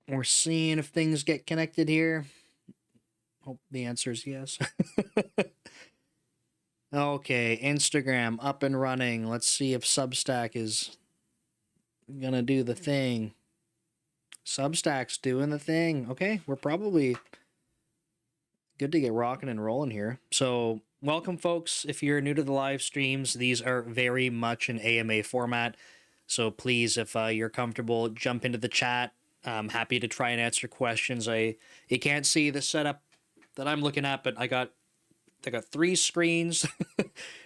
We're seeing if things get connected here. Hope the answer is yes. Okay, Instagram up and running. Let's see if Substack is gonna do the thing. Substack's doing the thing. Okay, we're probably good to get rocking and rolling here. So, welcome, folks. If you're new to the live streams, these are very much an AMA format. So, please, if you're comfortable, jump into the chat. I'm happy to try and answer questions. You can't see the setup that I'm looking at, but I got 3 screens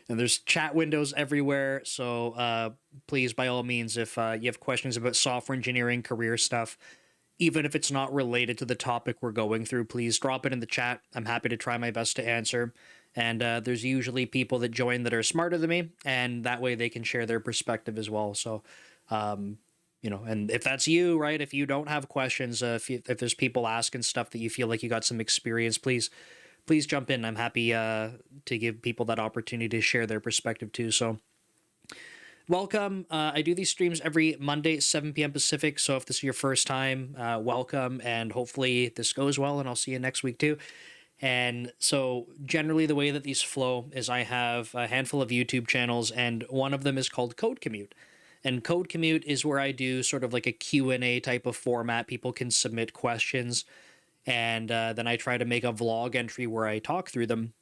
and there's chat windows everywhere. So please, by all means, if you have questions about software engineering, career stuff, even if it's not related to the topic we're going through, please drop it in the chat. I'm happy to try my best to answer. And there's usually people that join that are smarter than me, and that way they can share their perspective as well. So, and if that's you, right, if you don't have questions, if there's people asking stuff that you feel like you got some experience, please jump in. I'm happy to give people that opportunity to share their perspective too. So welcome. I do these streams every Monday at 7 p.m. Pacific. So if this is your first time, welcome. And hopefully this goes well, and I'll see you next week too. And so generally the way that these flow is I have a handful of YouTube channels, and one of them is called Code Commute. And Code Commute is where I do sort of like a Q&A type of format. People can submit questions, and then I try to make a vlog entry where I talk through them.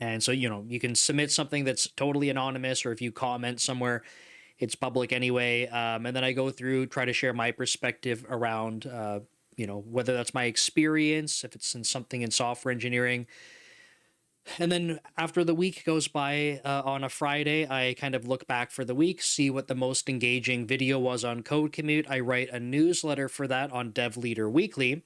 And so, you can submit something that's totally anonymous, or if you comment somewhere, it's public anyway. And then I go through, try to share my perspective around, whether that's my experience, if it's in something in software engineering. And then after the week goes by, on a Friday, I kind of look back for the week, see what the most engaging video was on Code Commute. I write a newsletter for that on Dev Leader Weekly.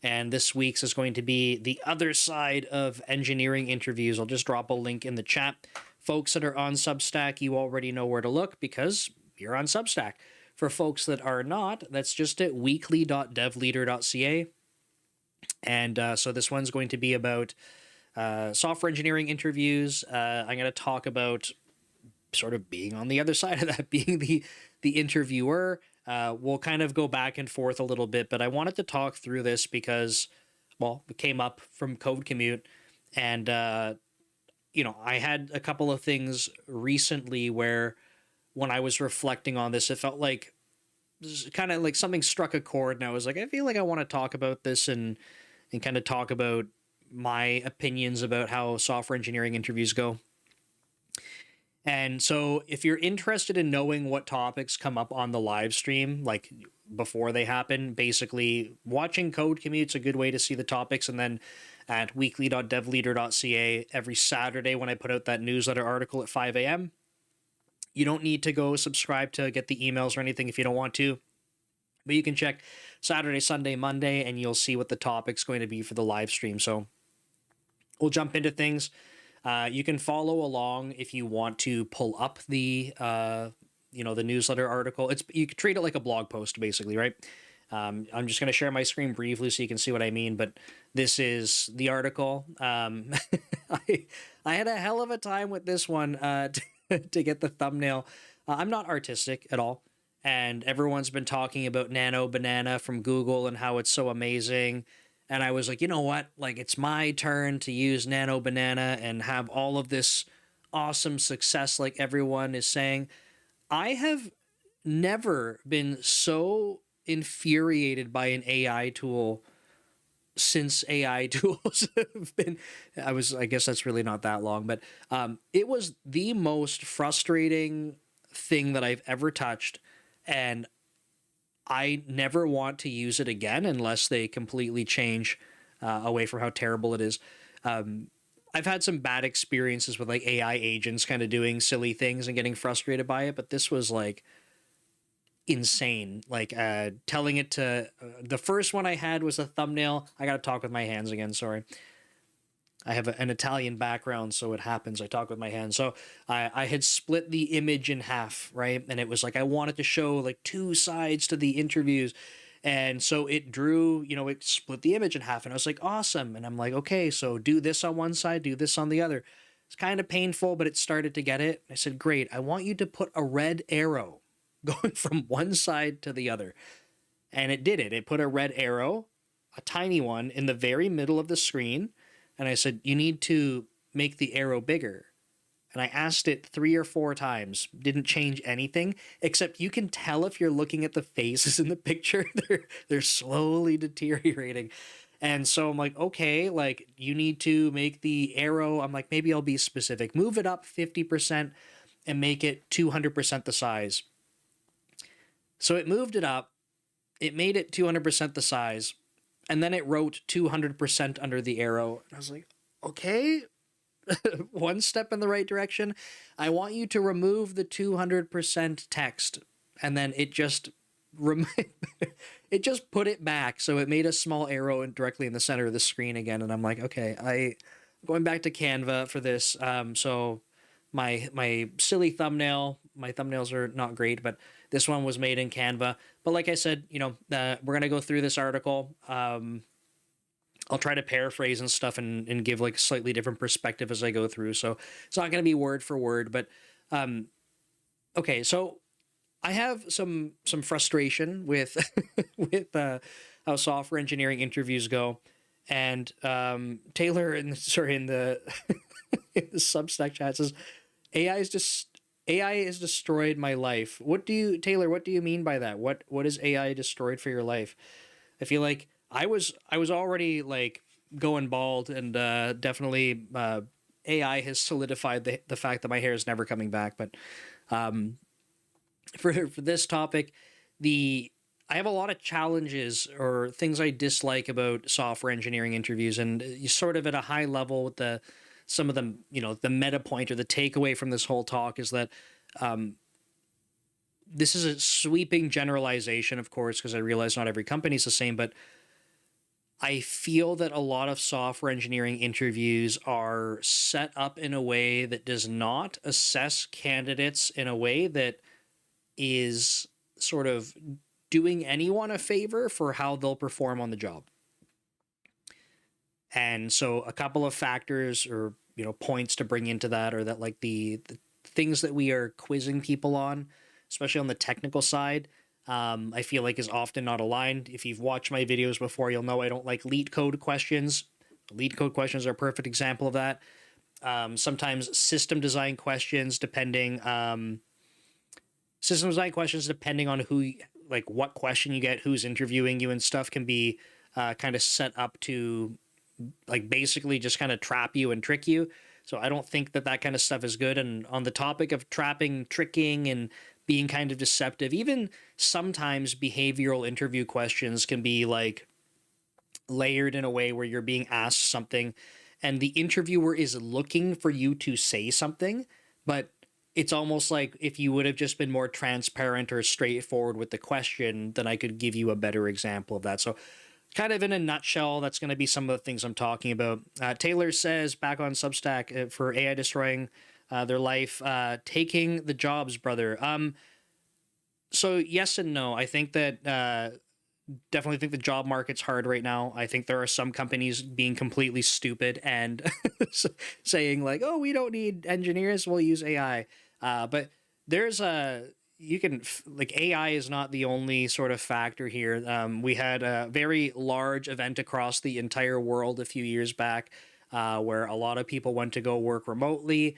And this week's is going to be the other side of engineering interviews. I'll just drop a link in the chat. Folks that are on Substack, you already know where to look because you're on Substack. For folks that are not, that's just at weekly.devleader.ca. And so this one's going to be about software engineering interviews. I'm going to talk about sort of being on the other side of that, being the interviewer. We'll kind of go back and forth a little bit, but I wanted to talk through this because, well, it came up from Code Commute, and, I had a couple of things recently where when I was reflecting on this, it felt like kind of like something struck a chord, and I was like, I feel like I want to talk about this and kind of talk about my opinions about how software engineering interviews go. And so if you're interested in knowing what topics come up on the live stream, like before they happen, basically watching Code Commute's a good way to see the topics. And then at weekly.devleader.ca every Saturday when I put out that newsletter article at 5 a.m., you don't need to go subscribe to get the emails or anything if you don't want to. But you can check Saturday, Sunday, Monday, and you'll see what the topic's going to be for the live stream. So we'll jump into things. You can follow along if you want to pull up the the newsletter article. You can treat it like a blog post, basically, right? I'm just going to share my screen briefly so you can see what I mean, but this is the article. I had a hell of a time with this one to get the thumbnail. I'm not artistic at all, and everyone's been talking about Nano Banana from Google and how it's so amazing. And I was like, you know what? Like, it's my turn to use Nano Banana and have all of this awesome success like everyone is saying. I have never been so infuriated by an AI tool since AI tools have been... I guess that's really not that long, but it was the most frustrating thing that I've ever touched. And I never want to use it again unless they completely change away from how terrible it is. I've had some bad experiences with like AI agents kind of doing silly things and getting frustrated by it, but this was like insane. Like telling it to the first one I had was a thumbnail. I got to talk with my hands again. Sorry. I have an Italian background, so it happens. I talk with my hands. So I had split the image in half, right? And it was like I wanted to show like 2 sides to the interviews. And so it drew, it split the image in half. And I was like, awesome. And I'm like, okay, so do this on one side, do this on the other. It's kind of painful, but it started to get it. I said, great. I want you to put a red arrow going from one side to the other. And it did it. It put a red arrow, a tiny one, in the very middle of the screen. And I said, you need to make the arrow bigger. And I asked it 3 or 4 times, didn't change anything, except you can tell if you're looking at the faces in the picture, they're slowly deteriorating. And so I'm like, okay, like you need to make the arrow, I'm like, maybe I'll be specific, move it up 50% and make it 200% the size. So it moved it up, it made it 200% the size, and then it wrote 200% under the arrow. And I was like, okay, one step in the right direction. I want you to remove the 200% text. And then it just it just put it back. So it made a small arrow directly in the center of the screen again. And I'm like, okay, going back to Canva for this. So my silly thumbnail, my thumbnails are not great, but this one was made in Canva. But like I said, we're going to go through this article. I'll try to paraphrase and stuff and give like a slightly different perspective as I go through. So it's not going to be word for word, but okay. So I have some frustration with with how software engineering interviews go, and Taylor in the in the Substack chat says AI has destroyed my life. Taylor? What do you mean by that? What is AI destroyed for your life? I feel like I was already like going bald, and definitely AI has solidified the fact that my hair is never coming back. But for this topic, I have a lot of challenges or things I dislike about software engineering interviews, and you sort of at a high level with some of them, the meta point or the takeaway from this whole talk is that this is a sweeping generalization, of course, because I realize not every company is the same, but I feel that a lot of software engineering interviews are set up in a way that does not assess candidates in a way that is sort of doing anyone a favor for how they'll perform on the job. And so a couple of factors or points to bring into that are that like the things that we are quizzing people on, especially on the technical side, I feel like is often not aligned. If you've watched my videos before, you'll know I don't like lead code questions. Lead code questions are a perfect example of that. Sometimes system design questions, depending on who, like what question you get, who's interviewing you and stuff, can be kind of set up to like basically just kind of trap you and trick you. So I don't think that kind of stuff is good. And on the topic of trapping, tricking, and being kind of deceptive, even sometimes behavioral interview questions can be like layered in a way where you're being asked something and the interviewer is looking for you to say something, but it's almost like if you would have just been more transparent or straightforward with the question, then I could give you a better example of that. So kind of in a nutshell, that's going to be some of the things I'm talking about. Taylor says back on Substack for AI destroying their life, taking the jobs, brother. So yes and no. I think that definitely think the job market's hard right now. I think there are some companies being completely stupid and saying like, oh, we don't need engineers, we'll use AI. But there's like AI is not the only sort of factor here. We had a very large event across the entire world a few years back where a lot of people went to go work remotely.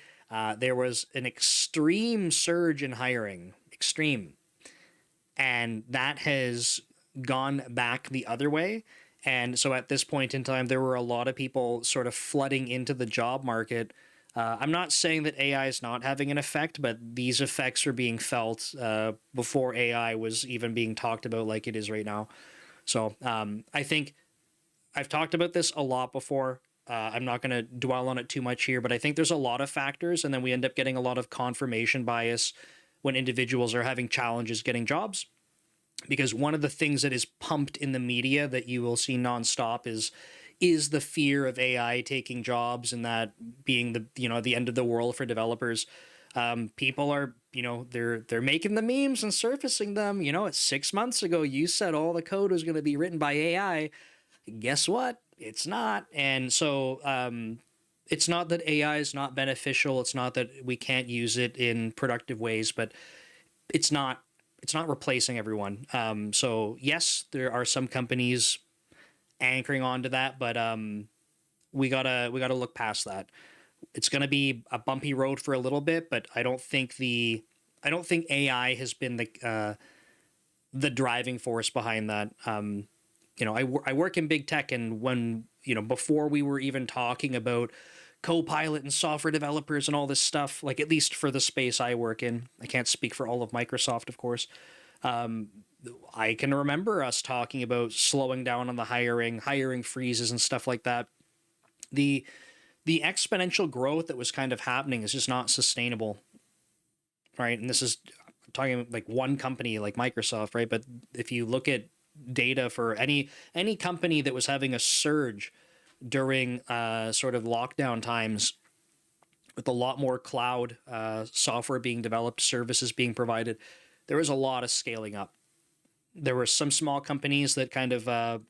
There was an extreme surge in hiring, extreme. And that has gone back the other way. And so at this point in time, there were a lot of people sort of flooding into the job market. I'm not saying that AI is not having an effect, but these effects are being felt before AI was even being talked about like it is right now. So I think I've talked about this a lot before. I'm not going to dwell on it too much here, but I think there's a lot of factors, and then we end up getting a lot of confirmation bias when individuals are having challenges getting jobs. Because one of the things that is pumped in the media that you will see nonstop is the fear of AI taking jobs and that being the end of the world for developers. People are they're making the memes and surfacing them. It's 6 months ago you said all the code was going to be written by AI. Guess what? It's not. And so it's not that AI is not beneficial. It's not that we can't use it in productive ways, but it's not it's not replacing everyone. So yes, there are some companies anchoring onto that, but we gotta look past that. It's gonna be a bumpy road for a little bit, but I don't think AI has been the driving force behind that. I work in big tech, and when before we were even talking about Copilot and software developers and all this stuff, like at least for the space I work in, I can't speak for all of Microsoft, of course. Um, I can remember us talking about slowing down on the hiring freezes and stuff like that. The the exponential growth that was kind of happening is just not sustainable, right? And this is talking like one company like Microsoft, right? But if you look at data for any company that was having a surge during sort of lockdown times, with a lot more cloud software being developed, services being provided, there was a lot of scaling up. There were some small companies that kind of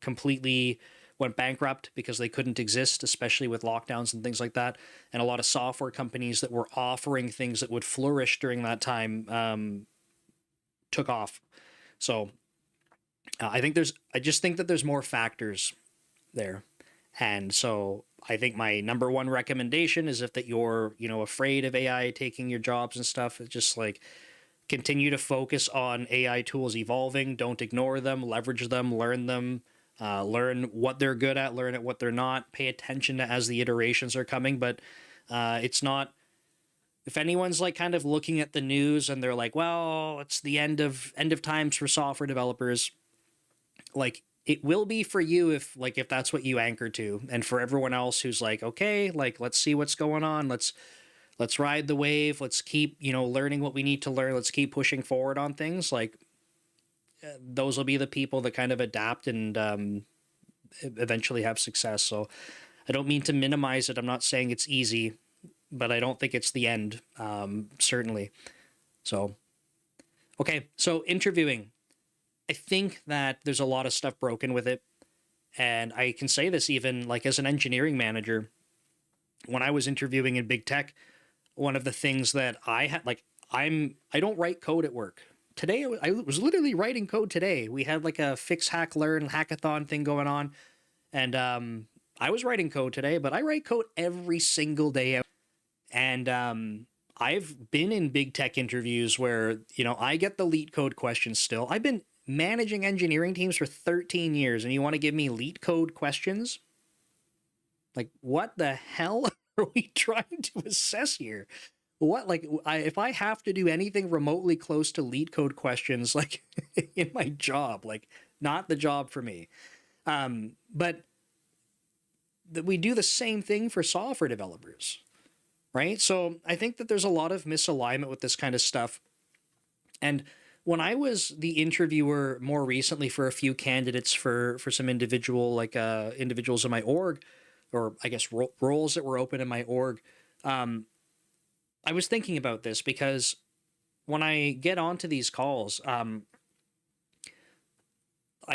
completely went bankrupt because they couldn't exist, especially with lockdowns and things like that. And a lot of software companies that were offering things that would flourish during that time took off. So I just think that there's more factors there. And so I think my number one recommendation is if that you're, afraid of AI taking your jobs and stuff, it's just like continue to focus on AI tools evolving. Don't ignore them, leverage them, learn them, learn what they're good at, learn at what they're not, pay attention to as the iterations are coming. But it's not, if anyone's like kind of looking at the news and they're like, well, it's the end of times for software developers, like it will be for you if that's what you anchor to, and for everyone else who's like, okay, like let's see what's going on, let's ride the wave, let's keep learning what we need to learn, let's keep pushing forward on things, like those will be the people that kind of adapt and eventually have success. So I don't mean to minimize it, I'm not saying it's easy, but I don't think it's the end, certainly. So okay, so interviewing, I think that there's a lot of stuff broken with it. And I can say this even like as an engineering manager, when I was interviewing in big tech, one of the things that I had, like, I don't write code at work. Today, I was literally writing code today. We had like a fix, hack, learn hackathon thing going on. And I was writing code today, but I write code every single day. And I've been in big tech interviews where, I get the lead code questions still. I've been managing engineering teams for 13 years, and you want to give me lead code questions? Like, what the hell are we trying to assess here? What, like, if I have to do anything remotely close to lead code questions, like in my job, like, not the job for me. But we do the same thing for software developers, right? So I think that there's a lot of misalignment with this kind of stuff. And when I was the interviewer more recently for a few candidates for some individuals in my org, or I guess roles that were open in my org, I was thinking about this because when I get onto these calls, I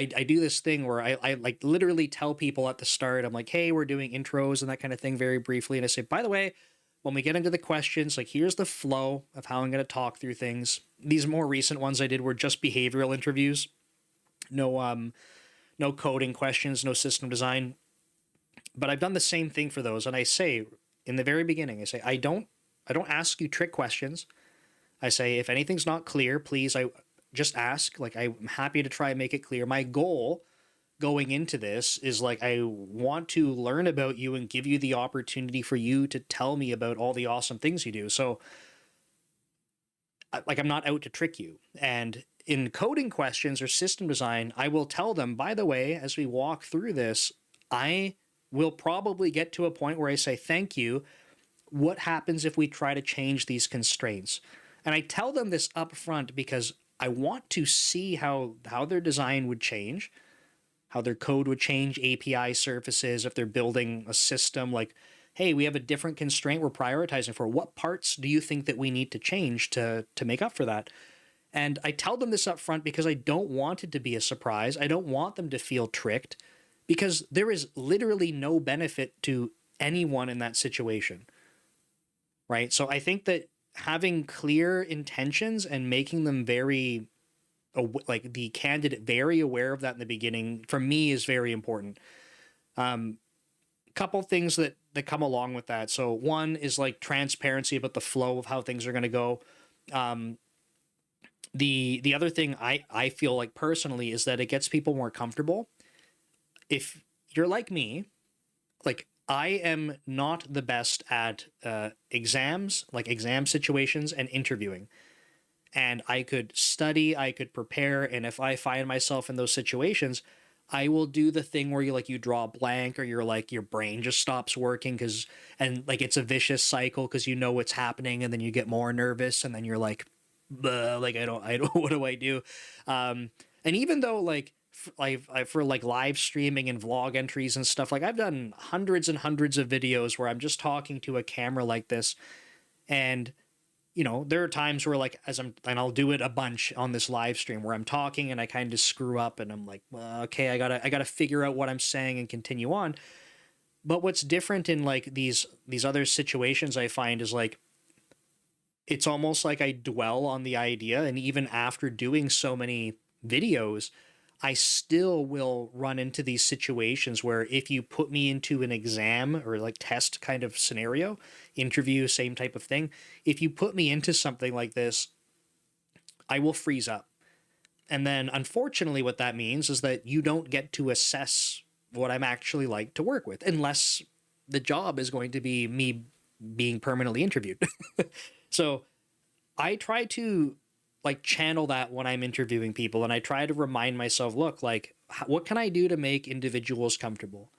do this thing where I like literally tell people at the start, I'm like, hey, we're doing intros and that kind of thing very briefly. And I say, by the way, when we get into the questions, like here's the flow of how I'm going to talk through things. These more recent ones I did were just behavioral interviews. No coding questions, no system design. But I've done the same thing for those. And I say in the very beginning, I say, I don't ask you trick questions. I say, if anything's not clear, please, I just ask. Like, I'm happy to try and make it clear. My goal going into this is like, I want to learn about you and give you the opportunity for you to tell me about all the awesome things you do. So like, I'm not out to trick you. And in coding questions or system design, I will tell them, by the way, as we walk through this, I will probably get to a point where I say, thank you. What happens if we try to change these constraints? And I tell them this up front because I want to see how their design would change, how their code would change, API surfaces, if they're building a system like, hey, we have a different constraint we're prioritizing for. What parts do you think that we need to change to make up for that? And I tell them this up front because I don't want it to be a surprise. I don't want them to feel tricked because there is literally no benefit to anyone in that situation, right? So I think that having clear intentions and making them very like the candidate very aware of that in the beginning, for me, is very important. Couple things that come along with that. So one is like transparency about the flow of how things are going to go. Um, the other thing I feel like personally is that it gets people more comfortable. If you're like me, like I am not the best at exams, like exam situations and interviewing. And I could study, I could prepare, and if I find myself in those situations, I will do the thing where you draw a blank, or you're like your brain just stops working, because and like it's a vicious cycle, because you know what's happening, and then you get more nervous, and then you're like, like I don't what do I do? And even though like I for like live streaming and vlog entries and stuff, like I've done hundreds and hundreds of videos where I'm just talking to a camera like this, and there are times where like and I'll do it a bunch on this live stream where I'm talking and I kind of screw up, and I'm like, well, okay, I gotta figure out what I'm saying and continue on. But what's different in like these other situations, I find, is like it's almost like I dwell on the idea, and even after doing so many videos, I still will run into these situations where if you put me into an exam or like test kind of scenario, interview, same type of thing, if you put me into something like this, I will freeze up. And then unfortunately, what that means is that you don't get to assess what I'm actually like to work with, unless the job is going to be me being permanently interviewed. So I try to like channel that when I'm interviewing people, and I try to remind myself, look, like what can I do to make individuals comfortable?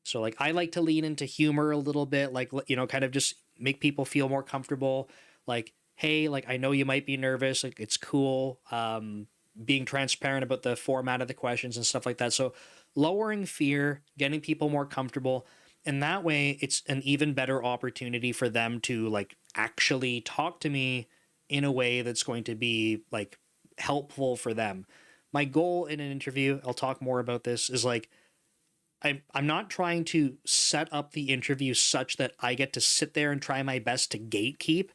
So like I like to lean into humor a little bit, like kind of just make people feel more comfortable. Like, hey, like I know you might be nervous, like it's cool. Being transparent about the format of the questions and stuff like that. So lowering fear, getting people more comfortable, and that way it's an even better opportunity for them to like actually talk to me in a way that's going to be like helpful for them. My goal in an interview, I'll talk more about this, is like I'm not trying to set up the interview such that I get to sit there and try my best to gatekeep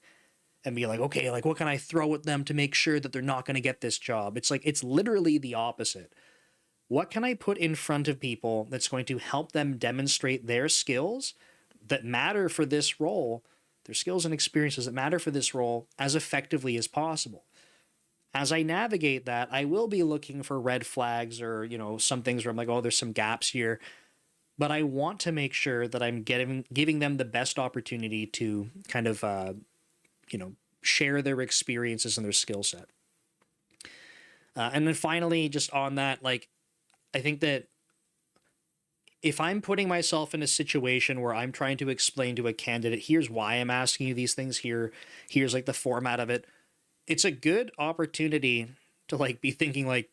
and be like, okay, like what can I throw at them to make sure that they're not going to get this job? It's like, it's literally the opposite. What can I put in front of people that's going to help them demonstrate their skills that matter for this role, their skills and experiences that matter for this role, as effectively as possible? As I navigate that, I will be looking for red flags, or, some things where I'm like, oh, there's some gaps here. But I want to make sure that I'm giving them the best opportunity to kind of, share their experiences and their skill set. And then finally, just on that, like, I think that if I'm putting myself in a situation where I'm trying to explain to a candidate, here's why I'm asking you these things, here's like the format of it, it's a good opportunity to like be thinking like,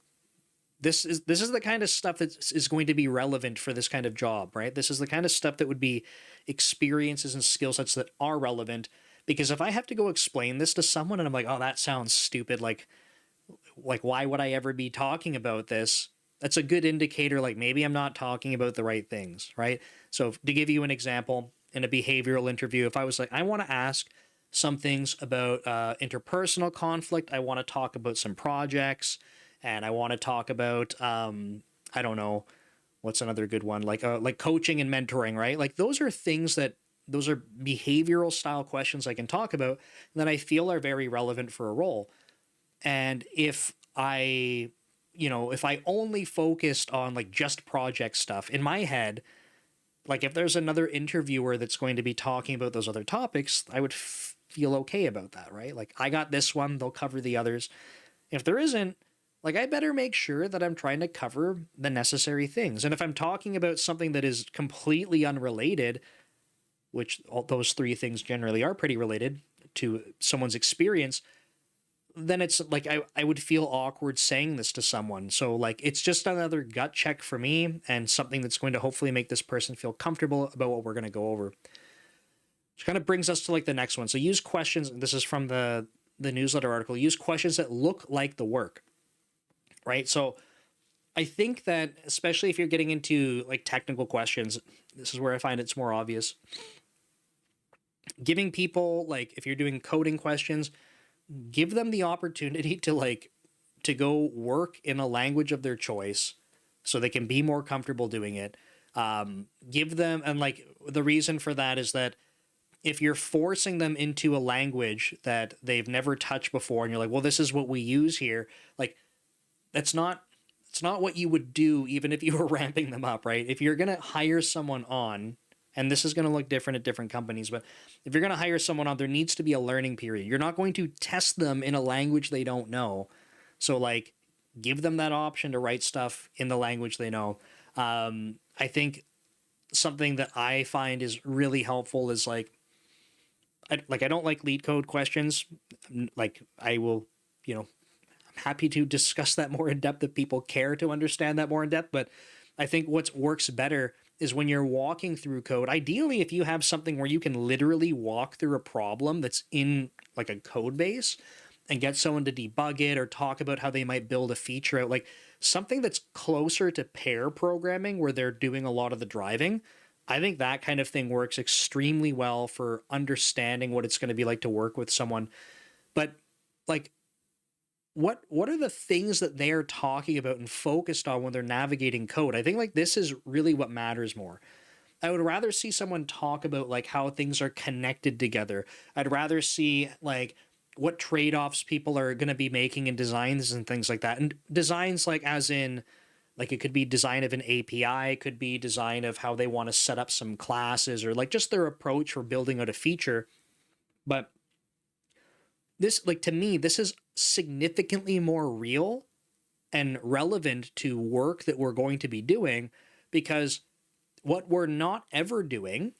this is the kind of stuff that is going to be relevant for this kind of job, right? This is the kind of stuff that would be experiences and skill sets that are relevant. Because if I have to go explain this to someone and I'm like, oh, that sounds stupid, like why would I ever be talking about this? That's a good indicator, like maybe I'm not talking about the right things, right? So to give you an example, in a behavioral interview, if I was like, I want to ask some things about interpersonal conflict, I want to talk about some projects, and I want to talk about I don't know, what's another good one, like coaching and mentoring, right? Like those are behavioral style questions I can talk about that I feel are very relevant for a role. And if I only focused on like just project stuff in my head, like if there's another interviewer that's going to be talking about those other topics, I would feel okay about that, right? Like I got this one, they'll cover the others. If there isn't, like I better make sure that I'm trying to cover the necessary things. And if I'm talking about something that is completely unrelated, which all those three things generally are pretty related to someone's experience, then it's like I would feel awkward saying this to someone. So like it's just another gut check for me, and something that's going to hopefully make this person feel comfortable about what we're going to go over. Which kind of brings us to like the next one. So use questions. This is from the newsletter article. Use questions that look like the work, right? So I think that especially if you're getting into like technical questions, this is where I find it's more obvious. giving people, like, if you're doing coding questions, give them the opportunity to to go work in a language of their choice so they can be more comfortable doing it. Give them, and like the reason for that is that if you're forcing them into a language that they've never touched before and you're like, well, this is what we use here, like that's not, it's not what you would do even if you were ramping them up, right? If you're going to hire someone on, and this is going to look different at different companies, but if you're going to hire someone on, there needs to be a learning period. You're not going to test them in a language they don't know. So like give them that option to write stuff in the language they know. I think something that I find is really helpful is I don't like lead code questions. Like I will, you know, I'm happy to discuss that more in depth if people care to understand that more in depth. But I think what works better is when you're walking through code. Ideally, if you have something where you can literally walk through a problem that's in like a code base and get someone to debug it or talk about how they might build a feature out, like something that's closer to pair programming where they're doing a lot of the driving. I think that kind of thing works extremely well for understanding what it's going to be like to work with someone. But like what are the things that they're talking about and focused on when they're navigating code? I think like this is really what matters more. I would rather see someone talk about like how things are connected together. I'd rather see like what trade-offs people are going to be making in designs and things like that. And designs like as in like it could be design of an API, it could be design of how they want to set up some classes or like just their approach for building out a feature. But this, like to me, this is significantly more real and relevant to work that we're going to be doing, because what we're not ever doing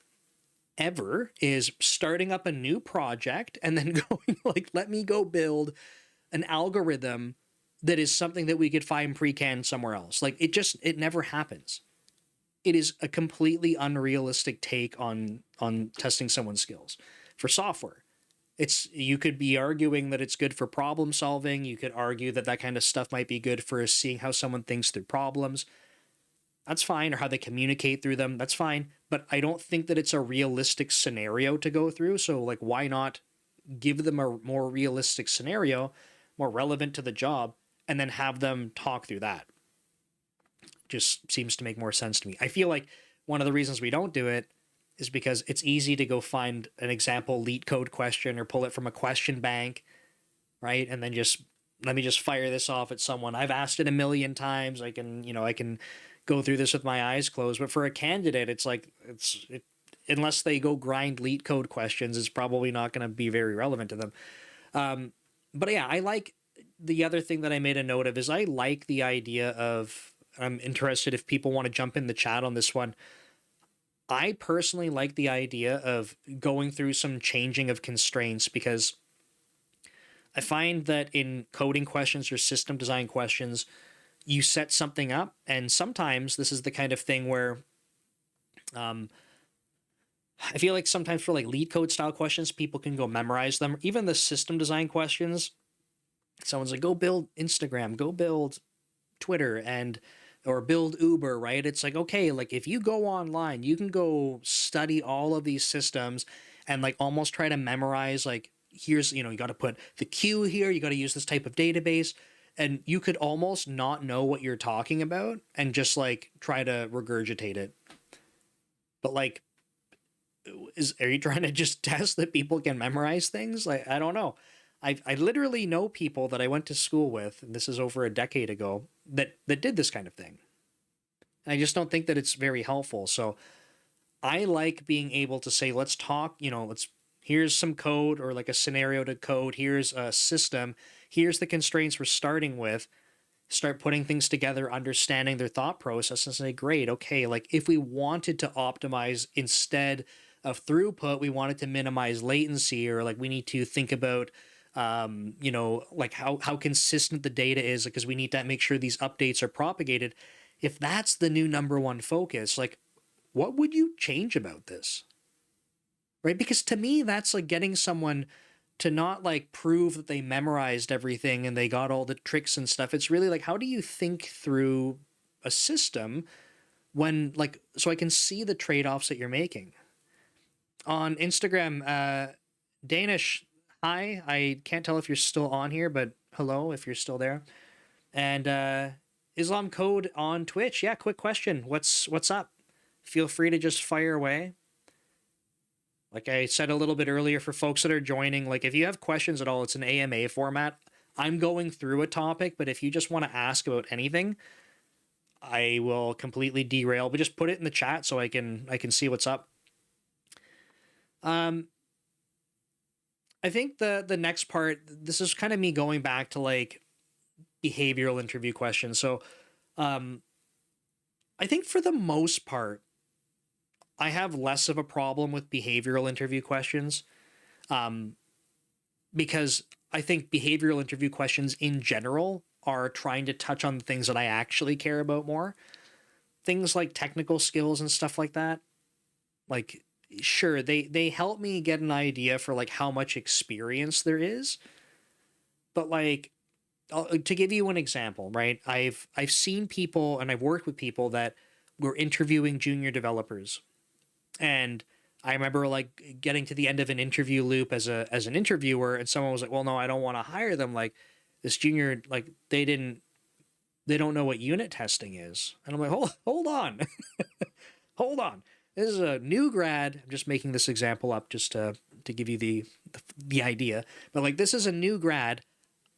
ever is starting up a new project and then going like, let me go build an algorithm that is something that we could find pre-canned somewhere else. Like it never happens. It is a completely unrealistic take on testing someone's skills for software. It's, you could be arguing that it's good for problem solving. You could argue that that kind of stuff might be good for seeing how someone thinks through problems. That's fine. Or how they communicate through them. That's fine. But I don't think that it's a realistic scenario to go through. So like, why not give them a more realistic scenario, more relevant to the job, and then have them talk through that? Just seems to make more sense to me. I feel like one of the reasons we don't do it is because it's easy to go find an example leet code question or pull it from a question bank, right? And then just let me just fire this off at someone. I've asked it a million times. I can go through this with my eyes closed. But for a candidate, it's like unless they go grind leet code questions, it's probably not going to be very relevant to them. But yeah, I like the other thing that I made a note of is I like the idea of, I'm interested if people want to jump in the chat on this one. I personally like the idea of going through some changing of constraints, because I find that in coding questions or system design questions, you set something up, and sometimes this is the kind of thing where I feel like sometimes for like lead code style questions, people can go memorize them. Even the system design questions, someone's like, go build Instagram, go build Twitter, or build Uber, right? It's like, okay, like if you go online, you can go study all of these systems and like almost try to memorize, like, here's, you got to put the queue here, you got to use this type of database, and you could almost not know what you're talking about and just like try to regurgitate it. But like, are you trying to just test that people can memorize things? Like, I don't know. I literally know people that I went to school with, and this is over a decade ago, that did this kind of thing. And I just don't think that it's very helpful. So I like being able to say, let's talk, here's some code or like a scenario to code. Here's a system. Here's the constraints we're starting with. Start putting things together, understanding their thought process, and say, great, okay, like if we wanted to optimize instead of throughput, we wanted to minimize latency, or like we need to think about like how consistent the data is, because we need to make sure these updates are propagated. If that's the new number one focus, like what would you change about this? Right? Because to me, that's like getting someone to not like prove that they memorized everything and they got all the tricks and stuff. It's really like, how do you think through a system when like, so I can see the trade-offs that you're making. On Instagram, Danish, hi. I can't tell if you're still on here, but hello if you're still there. And Islam Code on Twitch. Yeah, quick question. What's up? Feel free to just fire away. Like I said a little bit earlier, for folks that are joining, like if you have questions at all, it's an AMA format. I'm going through a topic, but if you just want to ask about anything, I will completely derail. But just put it in the chat so I can see what's up. I think the next part, this is kind of me going back to like behavioral interview questions. So I think for the most part, I have less of a problem with behavioral interview questions, because I think behavioral interview questions in general are trying to touch on things that I actually care about more. Things like technical skills and stuff like that. Like, sure, they help me get an idea for like how much experience there is. But like, to give you an example, right? I've seen people and I've worked with people that were interviewing junior developers, and I remember like getting to the end of an interview loop as an interviewer, and someone was like, "Well, no, I don't want to hire them. Like this junior, like they don't know what unit testing is." And I'm like, hold on, hold on. This is a new grad. I'm just making this example up just to give you the idea. But like, this is a new grad.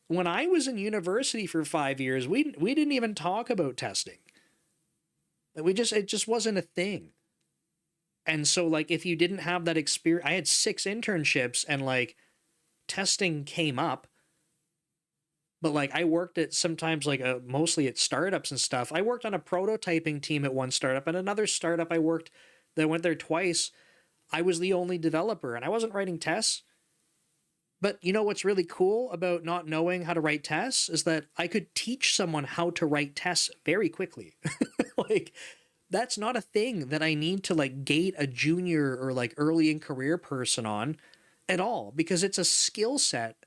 When I was in university for 5 years, we didn't even talk about testing. It just wasn't a thing. And so like, if you didn't have that experience, I had 6 internships and like testing came up, but like I worked at sometimes like mostly at startups and stuff. I worked on a prototyping team at one startup, and another startup I worked that went there twice. I was the only developer and I wasn't writing tests. But you know what's really cool about not knowing how to write tests is that I could teach someone how to write tests very quickly. Like, that's not a thing that I need to like gate a junior or like early in career person on at all, because it's a skill set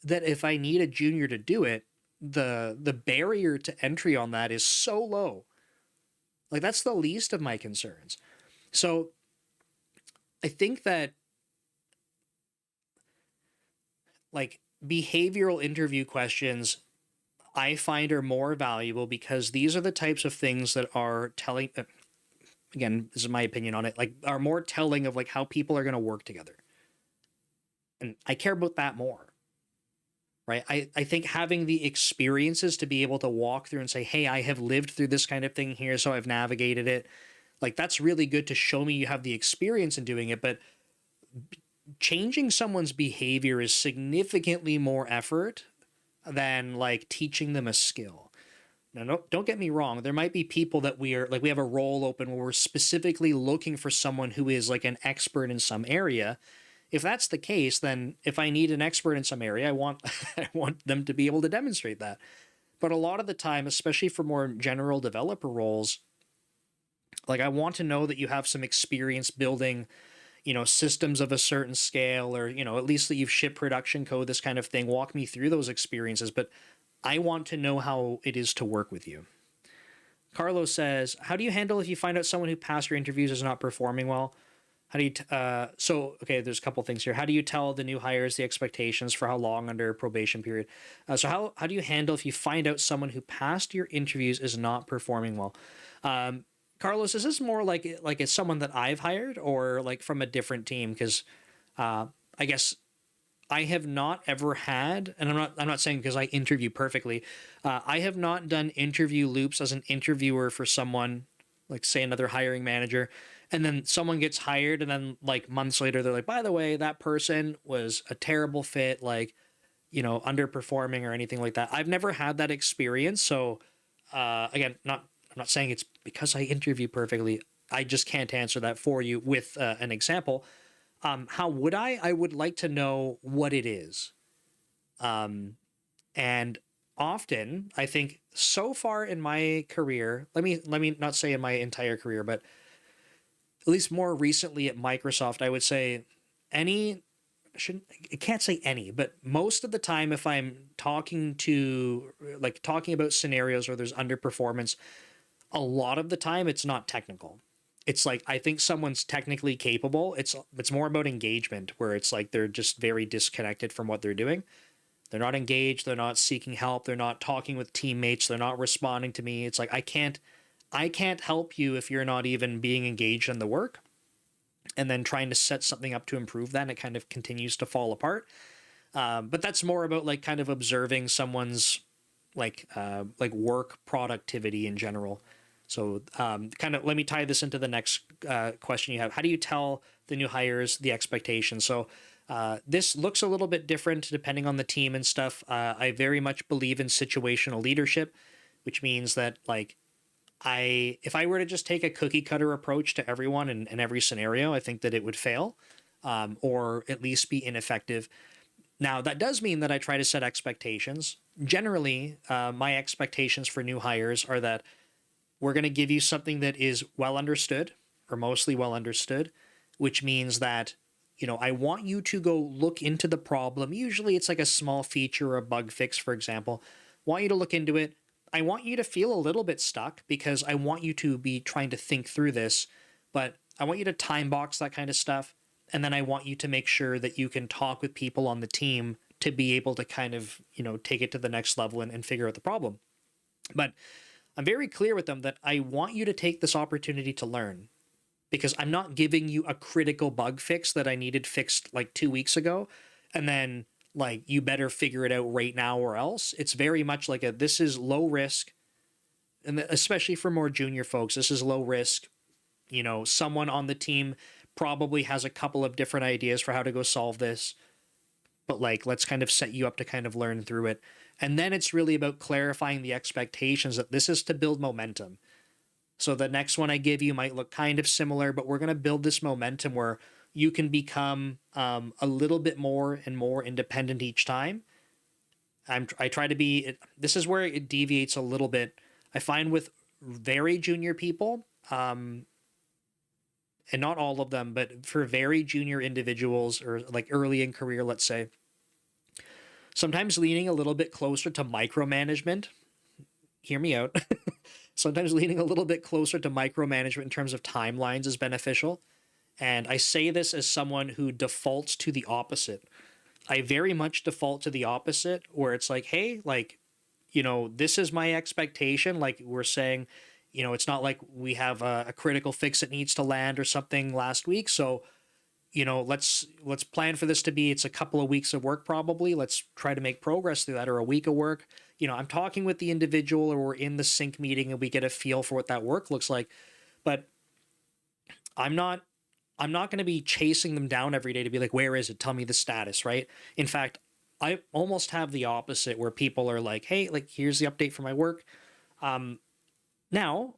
that if I need a junior to do it, the barrier to entry on that is so low. Like, that's the least of my concerns. So I think that like behavioral interview questions I find are more valuable because these are the types of things that are telling, again, this is my opinion on it, like are more telling of like how people are going to work together. And I care about that more. Right. I think having the experiences to be able to walk through and say, hey, I have lived through this kind of thing here, so I've navigated it. Like, that's really good to show me you have the experience in doing it. But changing someone's behavior is significantly more effort than like teaching them a skill. Now, don't get me wrong. There might be people that we have a role open where we're specifically looking for someone who is like an expert in some area. If that's the case, then if I need an expert in some area, I want I want them to be able to demonstrate that. But a lot of the time, especially for more general developer roles, like I want to know that you have some experience building, systems of a certain scale, or, at least that you've shipped production code, this kind of thing. Walk me through those experiences, but I want to know how it is to work with you. Carlos says, how do you handle if you find out someone who passed your interviews is not performing well? How do you, okay, there's a couple things here. How do you tell the new hires the expectations for how long under probation period? So how do you handle if you find out someone who passed your interviews is not performing well? Carlos, is this more like it's someone that I've hired or like from a different team? Because I guess I have not ever had, and I'm not saying because I interview perfectly. I have not done interview loops as an interviewer for someone, like say another hiring manager, and then someone gets hired, and then like months later they're like, by the way, that person was a terrible fit, like, underperforming or anything like that. I've never had that experience. So again, I'm not saying it's because I interview perfectly. I just can't answer that for you with an example. How would I? I would like to know what it is. And often I think so far in my career, let me not say in my entire career, but at least more recently at Microsoft, I would say I can't say any, but most of the time, if I'm talking about scenarios where there's underperformance, a lot of the time it's not technical. it's like, I think someone's technically capable. It's more about engagement, where it's like they're just very disconnected from what they're doing. They're not engaged, they're not seeking help, they're not talking with teammates, they're not responding to me. It's like, I can't help you if you're not even being engaged in the work, and then trying to set something up to improve that, and it kind of continues to fall apart. But that's more about like kind of observing someone's like work productivity in general. So kind of let me tie this into the next question you have. How do you tell the new hires the expectations? So this looks a little bit different depending on the team and stuff. I very much believe in situational leadership, which means that like if I were to just take a cookie cutter approach to everyone in every scenario, I think that it would fail, or at least be ineffective. Now, that does mean that I try to set expectations. Generally, my expectations for new hires are that we're going to give you something that is well understood, or mostly well understood, which means that, I want you to go look into the problem. Usually it's like a small feature or a bug fix, for example. I want you to look into it. I want you to feel a little bit stuck because I want you to be trying to think through this, but I want you to time box that kind of stuff. And then I want you to make sure that you can talk with people on the team to be able to kind of, take it to the next level and figure out the problem. But I'm very clear with them that I want you to take this opportunity to learn, because I'm not giving you a critical bug fix that I needed fixed like 2 weeks ago, and then like you better figure it out right now or else. It's very much like this is low risk, and especially for more junior folks, this is low risk. Someone on the team probably has a couple of different ideas for how to go solve this, but like let's kind of set you up to kind of learn through it. And then it's really about clarifying the expectations that this is to build momentum. So the next one I give you might look kind of similar, but we're going to build this momentum where you can become a little bit more and more independent each time. I try to be, this is where it deviates a little bit. I find with very junior people, and not all of them, but for very junior individuals or like early in career, let's say, sometimes leaning a little bit closer to micromanagement. Hear me out. Sometimes leaning a little bit closer to micromanagement in terms of timelines is beneficial. And I say this as someone who defaults to the opposite. I very much default to the opposite, where it's like, hey, like, this is my expectation. Like we're saying, it's not like we have a critical fix that needs to land or something last week. So, let's plan for this to be, it's a couple of weeks of work probably. Let's try to make progress through that, or a week of work. I'm talking with the individual, or we're in the sync meeting and we get a feel for what that work looks like. But I'm not going to be chasing them down every day to be like, where is it? Tell me the status, right? In fact, I almost have the opposite, where people are like, hey, like, here's the update for my work. Now,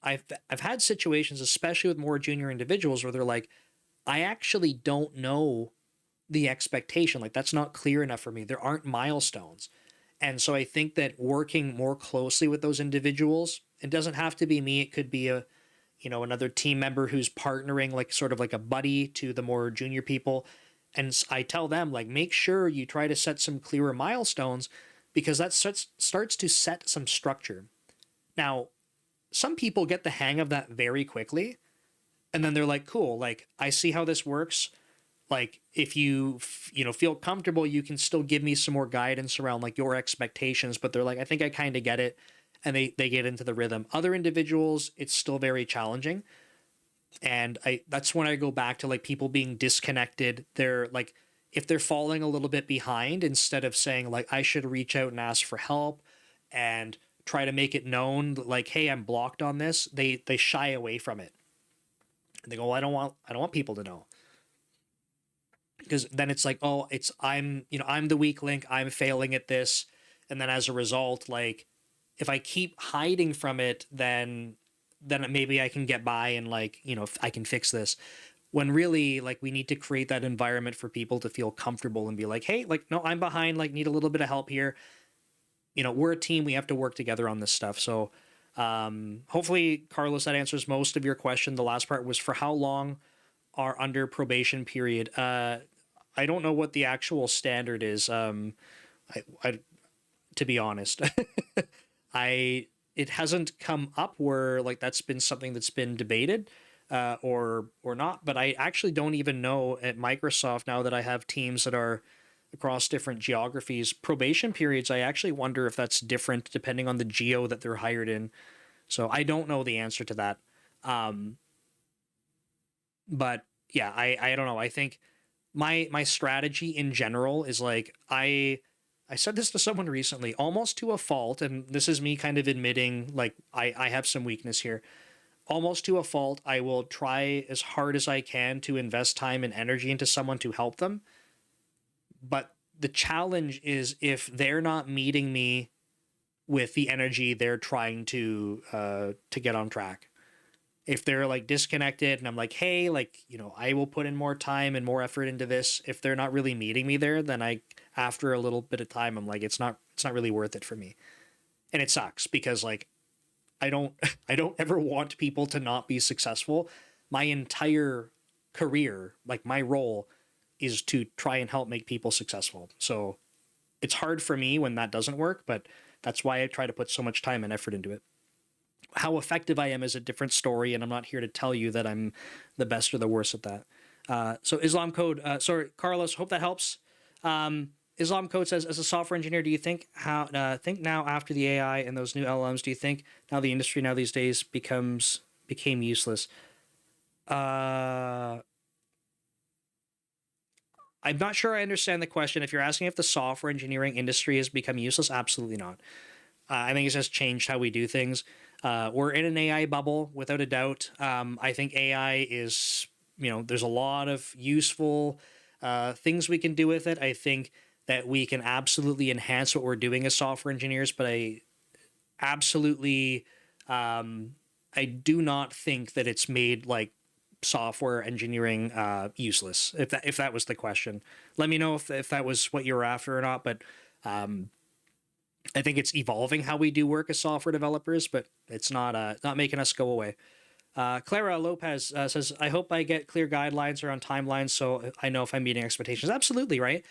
I've had situations, especially with more junior individuals, where they're like, I actually don't know the expectation. Like, that's not clear enough for me. There aren't milestones. And so I think that working more closely with those individuals, it doesn't have to be me. It could be another team member who's partnering, like sort of like a buddy to the more junior people. And I tell them, like, make sure you try to set some clearer milestones, because that starts to set some structure. Now, some people get the hang of that very quickly, and then they're like, cool, like, I see how this works. Like, if you feel comfortable, you can still give me some more guidance around like your expectations. But they're like, I think I kind of get it. And they get into the rhythm. Other individuals, it's still very challenging. And that's when I go back to like people being disconnected. They're like, if they're falling a little bit behind, instead of saying like, I should reach out and ask for help and try to make it known like, hey, I'm blocked on this, they shy away from it. They go, well, I don't want people to know. Because then it's like, oh, I'm the weak link, I'm failing at this. And then as a result, like, if I keep hiding from it, then maybe I can get by and like, I can fix this. When really, like, we need to create that environment for people to feel comfortable and be like, hey, like, no, I'm behind, like, need a little bit of help here. We're a team, we have to work together on this stuff. So hopefully, Carlos, that answers most of your question. The last part was for how long are under probation period. I don't know what the actual standard is. I to be honest, I it hasn't come up where like that's been something that's been debated or not. But I actually don't even know at Microsoft, now that I have teams that are across different geographies, probation periods, I actually wonder if that's different depending on the geo that they're hired in. So I don't know the answer to that. Um, but yeah, I don't know. I think my strategy in general is like I said this to someone recently, almost to a fault, and this is me kind of admitting like I have some weakness here. Almost to a fault, I will try as hard as I can to invest time and energy into someone to help them. But the challenge is if they're not meeting me with the energy they're trying to get on track. If they're like disconnected and I'm like, hey, like, you know, I will put in more time and more effort into this. If they're not really meeting me there, then I, after a little bit of time, I'm like, it's not really worth it for me. And it sucks because like, I don't, I don't ever want people to not be successful. My entire career, like my role is to try and help make people successful. So it's hard for me when that doesn't work, but that's why I try to put so much time and effort into it. How effective I am is a different story, and I'm not here to tell you that I'm the best or the worst at that. So Islam Code, sorry, Carlos, hope that helps. Islam Code says, as a software engineer, do you think think now after the AI and those new LLMs, do you think now the industry now these days became useless? I'm not sure I understand the question. If you're asking if the software engineering industry has become useless, absolutely not. I think it's just changed how we do things. We're in an AI bubble, without a doubt. I think AI is, you know, there's a lot of useful things we can do with it. I think that we can absolutely enhance what we're doing as software engineers, but I absolutely, I do not think that it's made like software engineering useless. If that was the question, let me know if that was what you were after or not. But I think it's evolving how we do work as software developers, but it's not making us go away. Clara Lopez says, I hope I get clear guidelines around timelines so I know if I'm meeting expectations. Absolutely, right?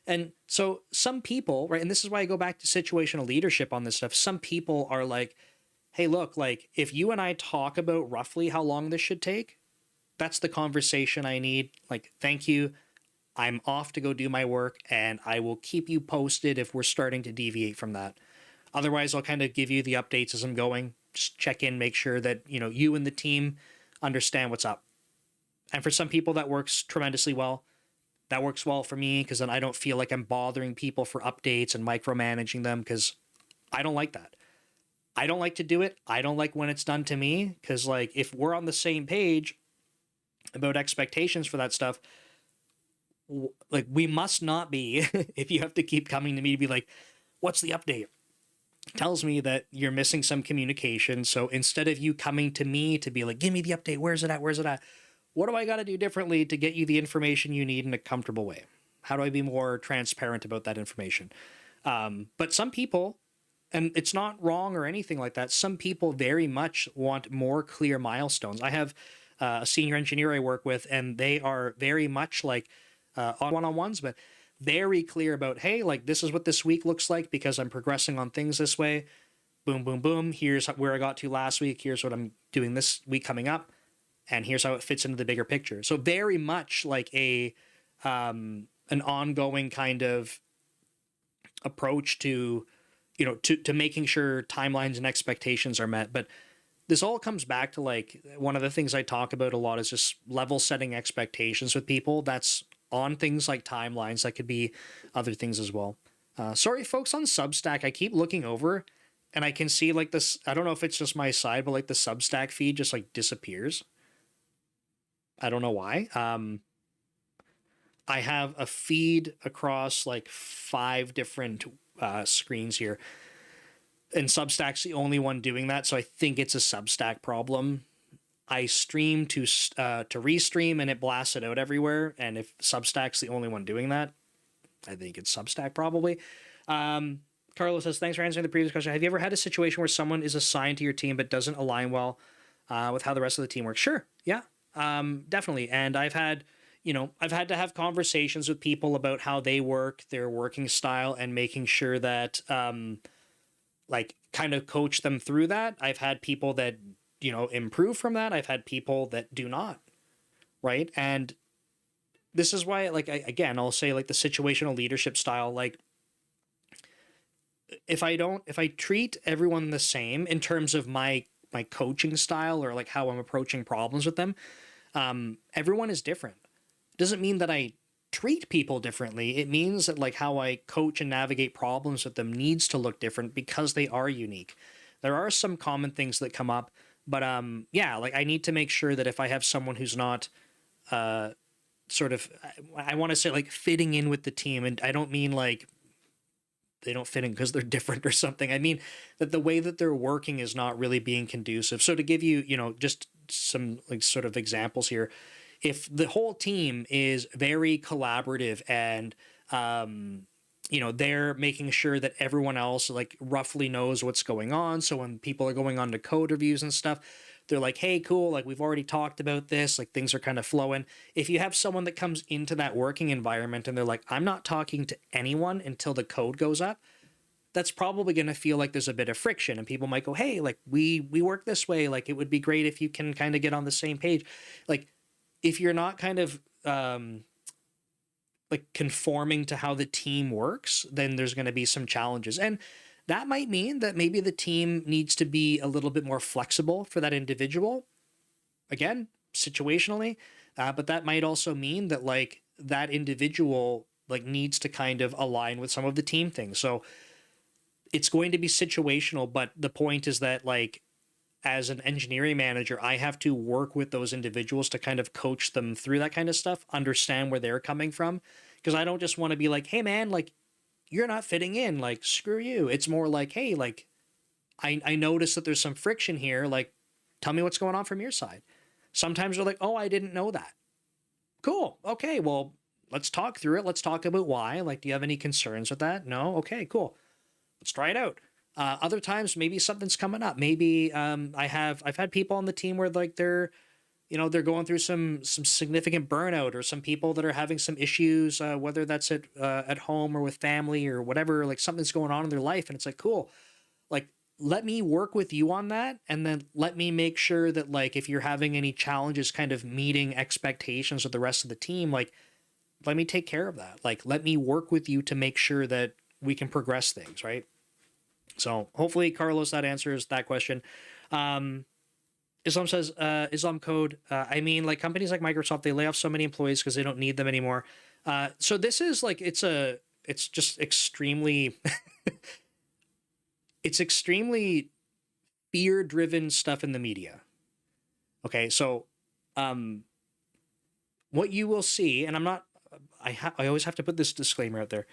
And so some people, right, and this is why I go back to situational leadership on this stuff. Some people are like, hey, look, like if you and I talk about roughly how long this should take, that's the conversation I need. Like, thank you. I'm off to go do my work, and I will keep you posted if we're starting to deviate from that. Otherwise, I'll kind of give you the updates as I'm going. Just check in, make sure that, you know, you and the team understand what's up. And for some people, that works tremendously well. That works well for me because then I don't feel like I'm bothering people for updates and micromanaging them because I don't like that. I don't like to do it. I don't like when it's done to me because, like, if we're on the same page about expectations for that stuff, like we must not be. If you have to keep coming to me to be like, what's the update? Tells me that you're missing some communication. So instead of you coming to me to be like, give me the update, where's it at? What do I got to do differently to get you the information you need in a comfortable way? How do I be more transparent about that information? But some people, and it's not wrong or anything like that, some people very much want more clear milestones. I have a senior engineer I work with, and they are very much like on one-on-ones, but very clear about, hey, like this is what this week looks like because I'm progressing on things this way. Boom, boom, boom. Here's where I got to last week. Here's what I'm doing this week coming up. And here's how it fits into the bigger picture. So very much like an ongoing kind of approach to, you know, to making sure timelines and expectations are met. But this all comes back to like one of the things I talk about a lot is just level setting expectations with people. That's on things like timelines. That could be other things as well. Sorry, folks on Substack. I keep looking over and I can see like this. I don't know if it's just my side, but like the Substack feed just like disappears. I don't know why. I have a feed across like 5 different screens here, and Substack's the only one doing that. So I think it's a Substack problem. I stream to restream, and it blasts it out everywhere. And if Substack's the only one doing that, I think it's Substack probably. Carlos says, thanks for answering the previous question. Have you ever had a situation where someone is assigned to your team but doesn't align well with how the rest of the team works? Sure. Yeah. Definitely. And I've had to have conversations with people about how they work, their working style, and making sure that like kind of coach them through that. I've had people that, you know, improve from that. I've had people that do not, right? And this is why, like, again, I'll say like the situational leadership style, like if I treat everyone the same in terms of my coaching style or like how I'm approaching problems with them, everyone is different. Doesn't mean that I treat people differently. It means that like how I coach and navigate problems with them needs to look different because they are unique. There are some common things that come up, but yeah, like I need to make sure that if I have someone who's not sort of, I want to say like fitting in with the team, and I don't mean like they don't fit in because they're different or something. I mean that the way that they're working is not really being conducive. So to give you, you know, just some like sort of examples here, if the whole team is very collaborative and you know, they're making sure that everyone else like roughly knows what's going on, so when people are going on to code reviews and stuff, they're like, hey, cool, like we've already talked about this, like things are kind of flowing. If you have someone that comes into that working environment and they're like, I'm not talking to anyone until the code goes up, that's probably going to feel like there's a bit of friction, and people might go, hey, like we work this way, like it would be great if you can kind of get on the same page. Like if you're not kind of like conforming to how the team works, then there's going to be some challenges. And that might mean that maybe the team needs to be a little bit more flexible for that individual. Again, situationally, but that might also mean that like that individual like needs to kind of align with some of the team things. So it's going to be situational, but the point is that like as an engineering manager, I have to work with those individuals to kind of coach them through that kind of stuff, understand where they're coming from. Because I don't just want to be like, hey man, like you're not fitting in, like screw you. It's more like, hey, like I noticed that there's some friction here. Like, tell me what's going on from your side. Sometimes they're like, oh, I didn't know that. Cool. Okay, well, let's talk through it. Let's talk about why. Like, do you have any concerns with that? No? Okay, cool. Let's try it out. Other times, maybe something's coming up. Maybe I've had people on the team where like they're, you know, they're going through some significant burnout, or some people that are having some issues, whether that's at home or with family or whatever. Like something's going on in their life, and it's like, cool, like let me work with you on that, and then let me make sure that like if you're having any challenges, kind of meeting expectations of the rest of the team, like let me take care of that. Like let me work with you to make sure that we can progress things, right? So hopefully, Carlos, that answers that question. Islam says, Islam code. I mean, like companies like Microsoft, they lay off so many employees because they don't need them anymore. So this is like, it's just extremely, it's extremely fear-driven stuff in the media. Okay, so what you will see, and I'm not, I always have to put this disclaimer out there.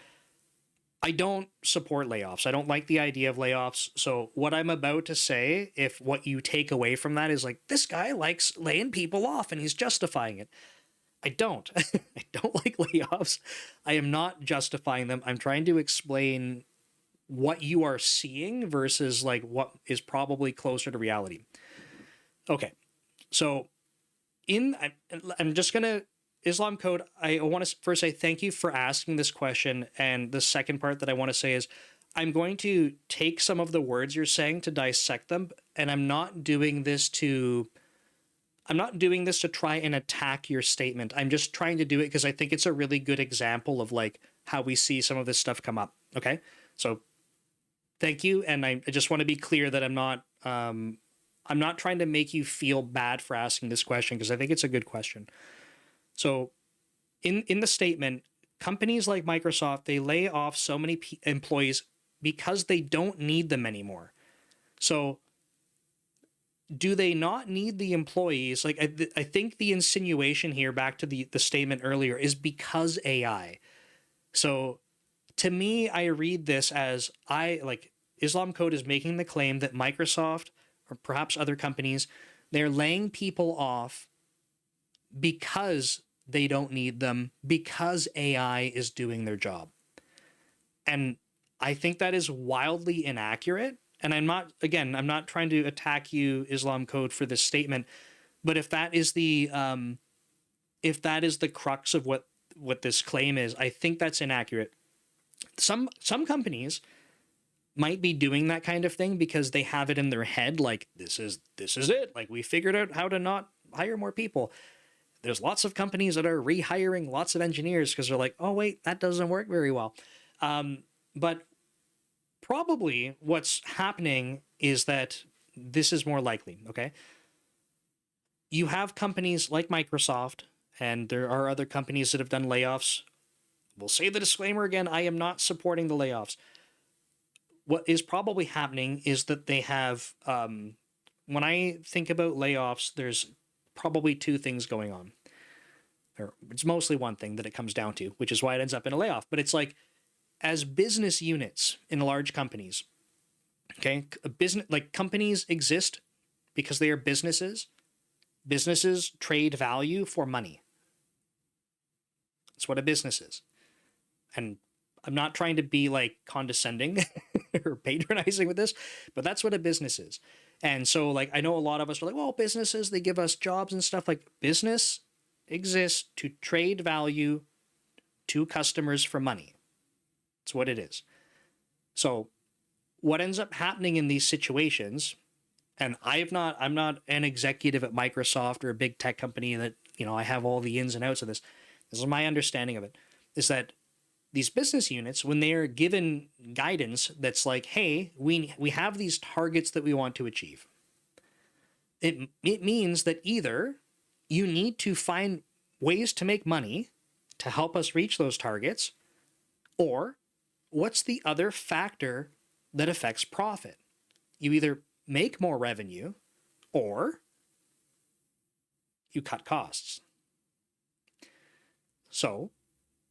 I don't support layoffs. I don't like the idea of layoffs. So what I'm about to say, if what you take away from that is like, this guy likes laying people off and he's justifying it. I don't. I don't like layoffs. I am not justifying them. I'm trying to explain what you are seeing versus like what is probably closer to reality. Okay. So I'm just going to, Islam Code, I want to first say thank you for asking this question. And the second part that I want to say is I'm going to take some of the words you're saying to dissect them. And I'm not doing this to try and attack your statement. I'm just trying to do it because I think it's a really good example of like how we see some of this stuff come up. Okay. So thank you. And I just want to be clear that I'm not trying to make you feel bad for asking this question, because I think it's a good question. So in the statement, companies like Microsoft, they lay off so many employees because they don't need them anymore. So do they not need the employees? Like I think the insinuation here, back to the statement earlier, is because AI. So to me, I read this as Islam Code is making the claim that Microsoft, or perhaps other companies, they're laying people off because they don't need them, because AI is doing their job. And I think that is wildly inaccurate. And I'm not trying to attack you, Islam Code, for this statement, but if that is the crux of what this claim is, I think that's inaccurate. Some companies, might be doing that kind of thing because they have it in their head, like, this is it. Like, we figured out how to not hire more people. There's lots of companies that are rehiring lots of engineers because they're like, oh, wait, that doesn't work very well. But probably what's happening is that this is more likely, okay? You have companies like Microsoft, and there are other companies that have done layoffs. We'll say the disclaimer again, I am not supporting the layoffs. What is probably happening is that they have, when I think about layoffs, there's probably two things going on. Or it's mostly one thing that it comes down to, which is why it ends up in a layoff. But it's like, as business units in large companies, okay, a business, like, companies exist because they are businesses. Businesses trade value for money. That's what a business is. And I'm not trying to be like condescending or patronizing with this, but that's what a business is. And so, like, I know a lot of us are like, well, businesses, they give us jobs and stuff. Like, business exists to trade value to customers for money. That's what it is. So what ends up happening in these situations, and I'm not an executive at Microsoft or a big tech company that, you know, I have all the ins and outs of this. This is my understanding of it, is that these business units, when they are given guidance that's like, hey, we have these targets that we want to achieve, it means that either you need to find ways to make money to help us reach those targets, or what's the other factor that affects profit? You either make more revenue or you cut costs. So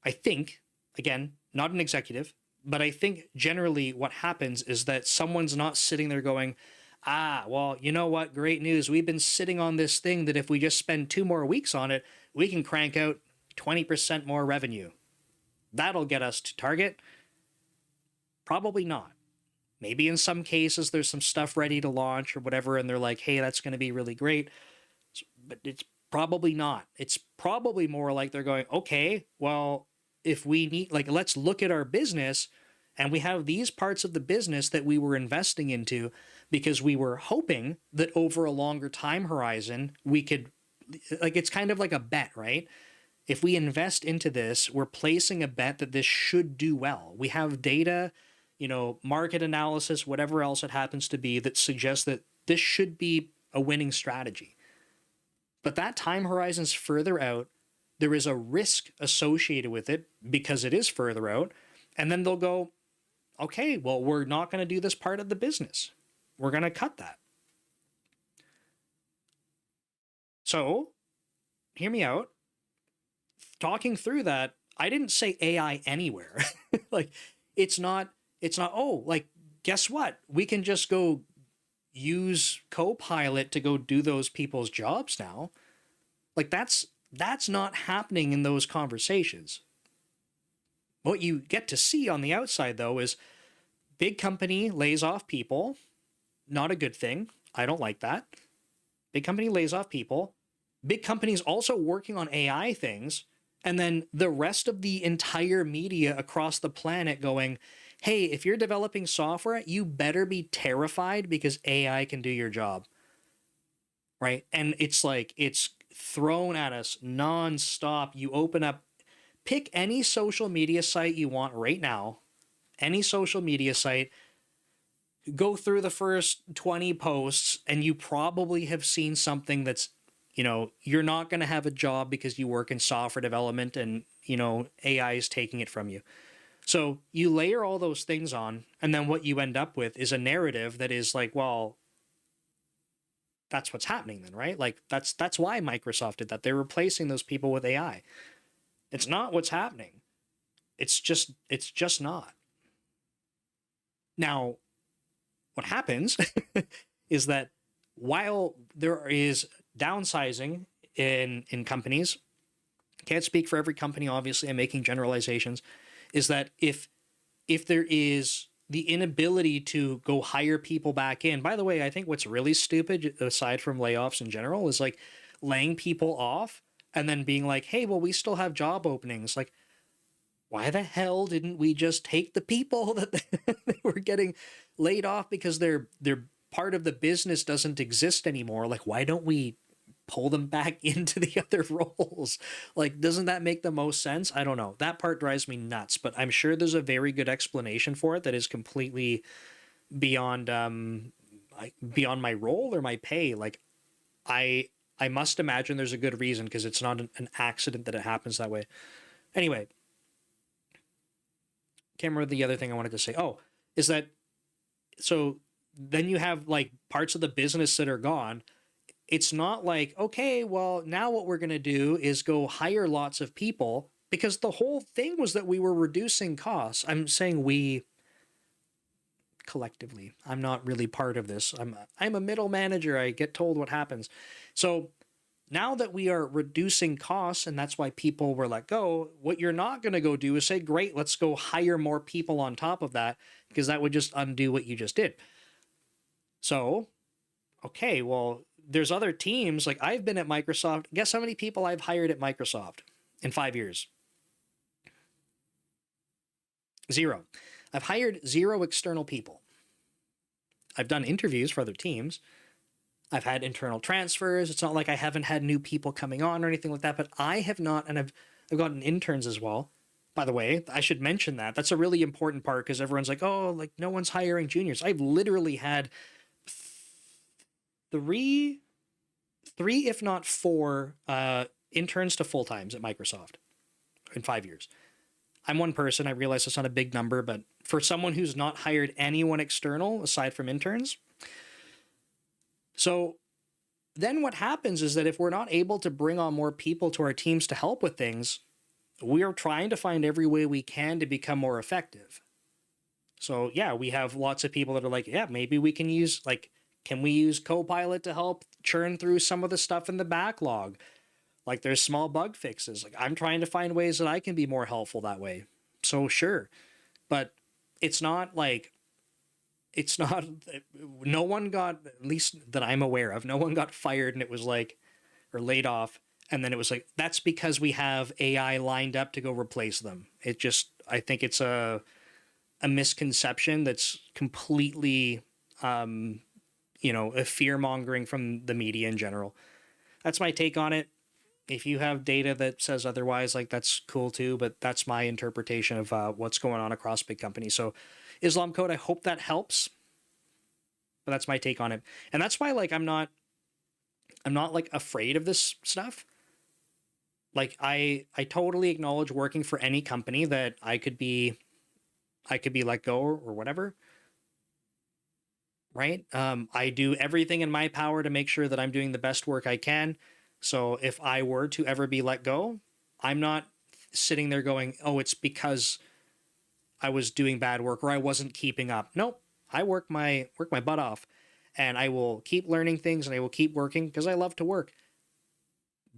I think, again, not an executive, but I think generally what happens is that someone's not sitting there going, well, you know what? Great news. We've been sitting on this thing that if we just spend 2 more weeks on it, we can crank out 20% more revenue. That'll get us to target. Probably not. Maybe in some cases there's some stuff ready to launch or whatever, and they're like, hey, that's going to be really great. But it's probably not. It's probably more like they're going, okay, well, if we need, like, let's look at our business, and we have these parts of the business that we were investing into because we were hoping that over a longer time horizon, we could, like, it's kind of like a bet, right? If we invest into this, we're placing a bet that this should do well. We have data, you know, market analysis, whatever else it happens to be, that suggests that this should be a winning strategy. But that time horizon's further out. There is a risk associated with it because it is further out. And then they'll go, okay, well, we're not going to do this part of the business. We're going to cut that. So, hear me out. Talking through that, I didn't say AI anywhere. Like, it's not, oh, like, guess what? We can just go use Copilot to go do those people's jobs now. Like, that's not happening in those conversations. What you get to see on the outside, though, is big company lays off people. Not a good thing. I don't like that. Big company lays off people. Big companies also working on AI things. And then the rest of the entire media across the planet going, hey, if you're developing software, you better be terrified because AI can do your job. Right? And it's like, it's thrown at us nonstop. You open up, pick any social media site you want right now, any social media site, go through the first 20 posts, and you probably have seen something that's, you know, you're not going to have a job because you work in software development and, you know, AI is taking it from you. So you layer all those things on, and then what you end up with is a narrative that is like, well, that's what's happening then, right? Like, that's why Microsoft did that. They're replacing those people with AI. It's not what's happening. It's just not. Now, what happens is that while there is downsizing in companies, can't speak for every company, obviously, I'm making generalizations, is that if there is the inability to go hire people back in, by the way, I think what's really stupid, aside from layoffs in general, is like laying people off and then being like, hey, well, we still have job openings. Like, why the hell didn't we just take the people that they were getting laid off because they're part of the business doesn't exist anymore? Like, why don't we pull them back into the other roles? Like, doesn't that make the most sense? I don't know. That part drives me nuts, but I'm sure there's a very good explanation for it that is completely beyond beyond my role or my pay. Like, I must imagine there's a good reason, because it's not an accident that it happens that way. Anyway, can't remember the other thing I wanted to say. Oh, is that so then you have like parts of the business that are gone. It's not like, okay, well, now what we're going to do is go hire lots of people, because the whole thing was that we were reducing costs. I'm saying we collectively. I'm not really part of this. I'm a middle manager. I get told what happens. So now that we are reducing costs, and that's why people were let go, what you're not going to go do is say, great, let's go hire more people on top of that, because that would just undo what you just did. So, okay, well, there's other teams. Like, I've been at Microsoft. Guess how many people I've hired at Microsoft in 5 years? 0. I've hired 0 external people. I've done interviews for other teams. I've had internal transfers. It's not like I haven't had new people coming on or anything like that, but I have not, and I've gotten interns as well. By the way, I should mention that. That's a really important part, because everyone's like, oh, like no one's hiring juniors. I've literally had three, if not 4, interns to full-times at Microsoft in 5 years. I'm one person. I realize it's not a big number, but for someone who's not hired anyone external aside from interns. So then what happens is that if we're not able to bring on more people to our teams to help with things, we are trying to find every way we can to become more effective. So yeah, we have lots of people that are like, yeah, maybe we can use, like, can we use Copilot to help churn through some of the stuff in the backlog? Like, there's small bug fixes. Like, I'm trying to find ways that I can be more helpful that way. So sure. But it's not like, it's not, no one got, at least that I'm aware of, no one got fired and it was like, or laid off, and then it was like, that's because we have AI lined up to go replace them. It just, I think it's a misconception that's completely, a fear-mongering from the media in general. That's my take on it. If you have data that says otherwise, like, that's cool too, but that's my interpretation of what's going on across big companies. So Islam Code, I hope that helps, but that's my take on it. And that's why, like, I'm not like afraid of this stuff. Like, I totally acknowledge working for any company that I could be let go or whatever. Right? I do everything in my power to make sure that I'm doing the best work I can. So if I were to ever be let go, I'm not sitting there going, oh, it's because I was doing bad work or I wasn't keeping up. Nope. I work my butt off, and I will keep learning things, and I will keep working because I love to work.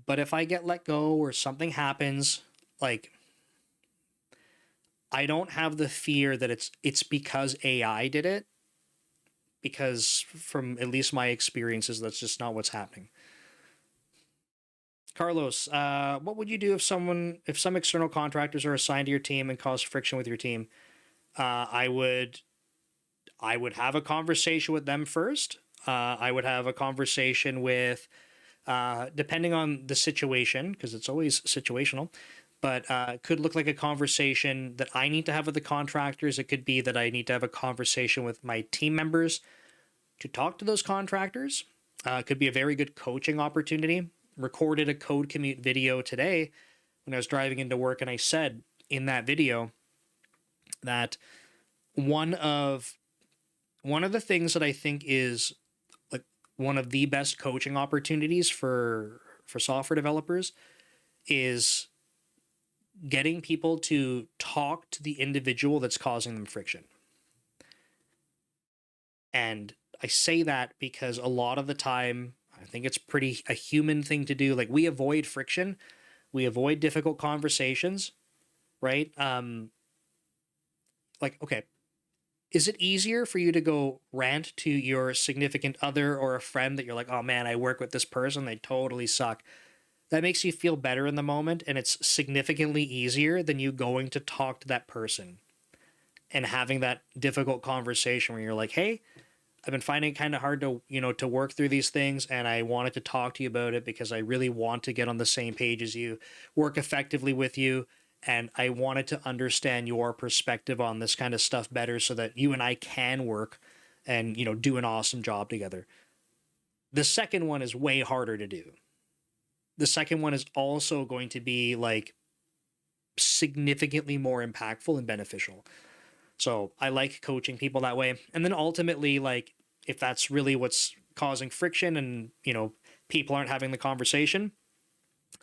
But if I get let go or something happens, like, I don't have the fear that it's because AI did it, because from at least my experiences, that's just not what's happening. Carlos, what would you do if some external contractors are assigned to your team and cause friction with your team? I would have a conversation with them first. I would have a conversation with, depending on the situation, because it's always situational, but could look like a conversation that I need to have with the contractors. It could be that I need to have a conversation with my team members to talk to those contractors. It could be a very good coaching opportunity. Recorded a code commute video today when I was driving into work, and I said in that video that one of the things that I think is like one of the best coaching opportunities for software developers is getting people to talk to the individual that's causing them friction. And I say that because a lot of the time, I think it's a human thing to do. Like, we avoid friction. We avoid difficult conversations, right? Like, okay, is it easier for you to go rant to your significant other or a friend that you're like, oh man, I work with this person, they totally suck? that makes you feel better in the moment, and it's significantly easier than you going to talk to that person and having that difficult conversation where you're like, hey, I've been finding it kind of hard to, to work through these things, and I wanted to talk to you about it because I really want to get on the same page as you, work effectively with you, and I wanted to understand your perspective on this kind of stuff better so that you and I can work and, do an awesome job together. The second one is way harder to do. The second one is also going to be like significantly more impactful and beneficial. So I like coaching people that way. And then ultimately, like, if that's really what's causing friction and, people aren't having the conversation,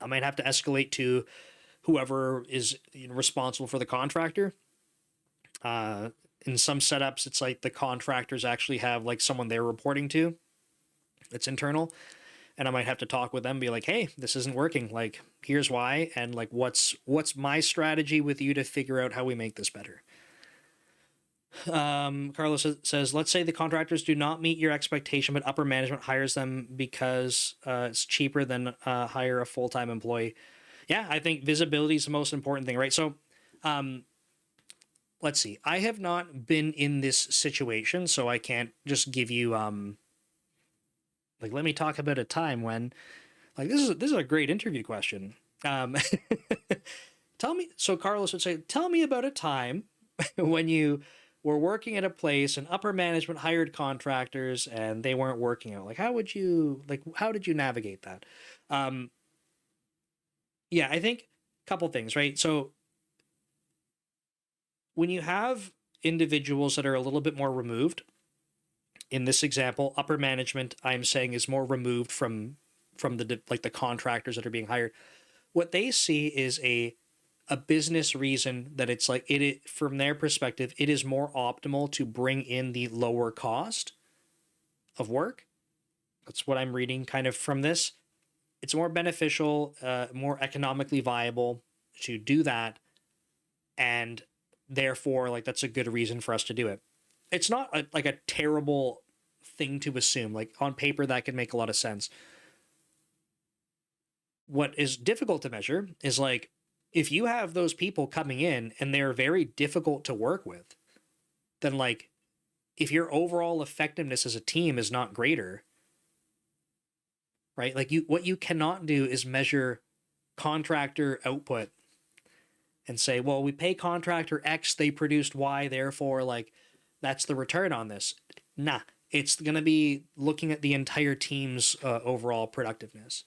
I might have to escalate to whoever is responsible for the contractor. In some setups, it's like the contractors actually have like someone they're reporting to that's internal. And I might have to talk with them, be like, hey, this isn't working. Like, here's why. And like, what's my strategy with you to figure out how we make this better? Carlos says, let's say the contractors do not meet your expectation, but upper management hires them because it's cheaper than hire a full-time employee. Yeah, I think visibility is the most important thing, right? So let's see. I have not been in this situation, so I can't just give you like, let me talk about a time when, like, this is a great interview question. Tell me, so Carlos would say, tell me about a time when you were working at a place and upper management hired contractors and they weren't working out. Like, how did you navigate that? Yeah, I think a couple things, right? So when you have individuals that are a little bit more removed, in this example, upper management, I'm saying, is more removed from the contractors that are being hired. What they see is a business reason that it's like from their perspective, it is more optimal to bring in the lower cost of work. That's what I'm reading kind of from this. It's more beneficial, more economically viable to do that. And therefore, like, that's a good reason for us to do it. It's not like a terrible thing to assume. Like, on paper, that could make a lot of sense. What is difficult to measure is, like, if you have those people coming in and they're very difficult to work with, then, like, if your overall effectiveness as a team is not greater, right? Like, what you cannot do is measure contractor output and say, well, we pay contractor X, they produced Y, therefore, like, that's the return on this. Nah, it's going to be looking at the entire team's overall productiveness.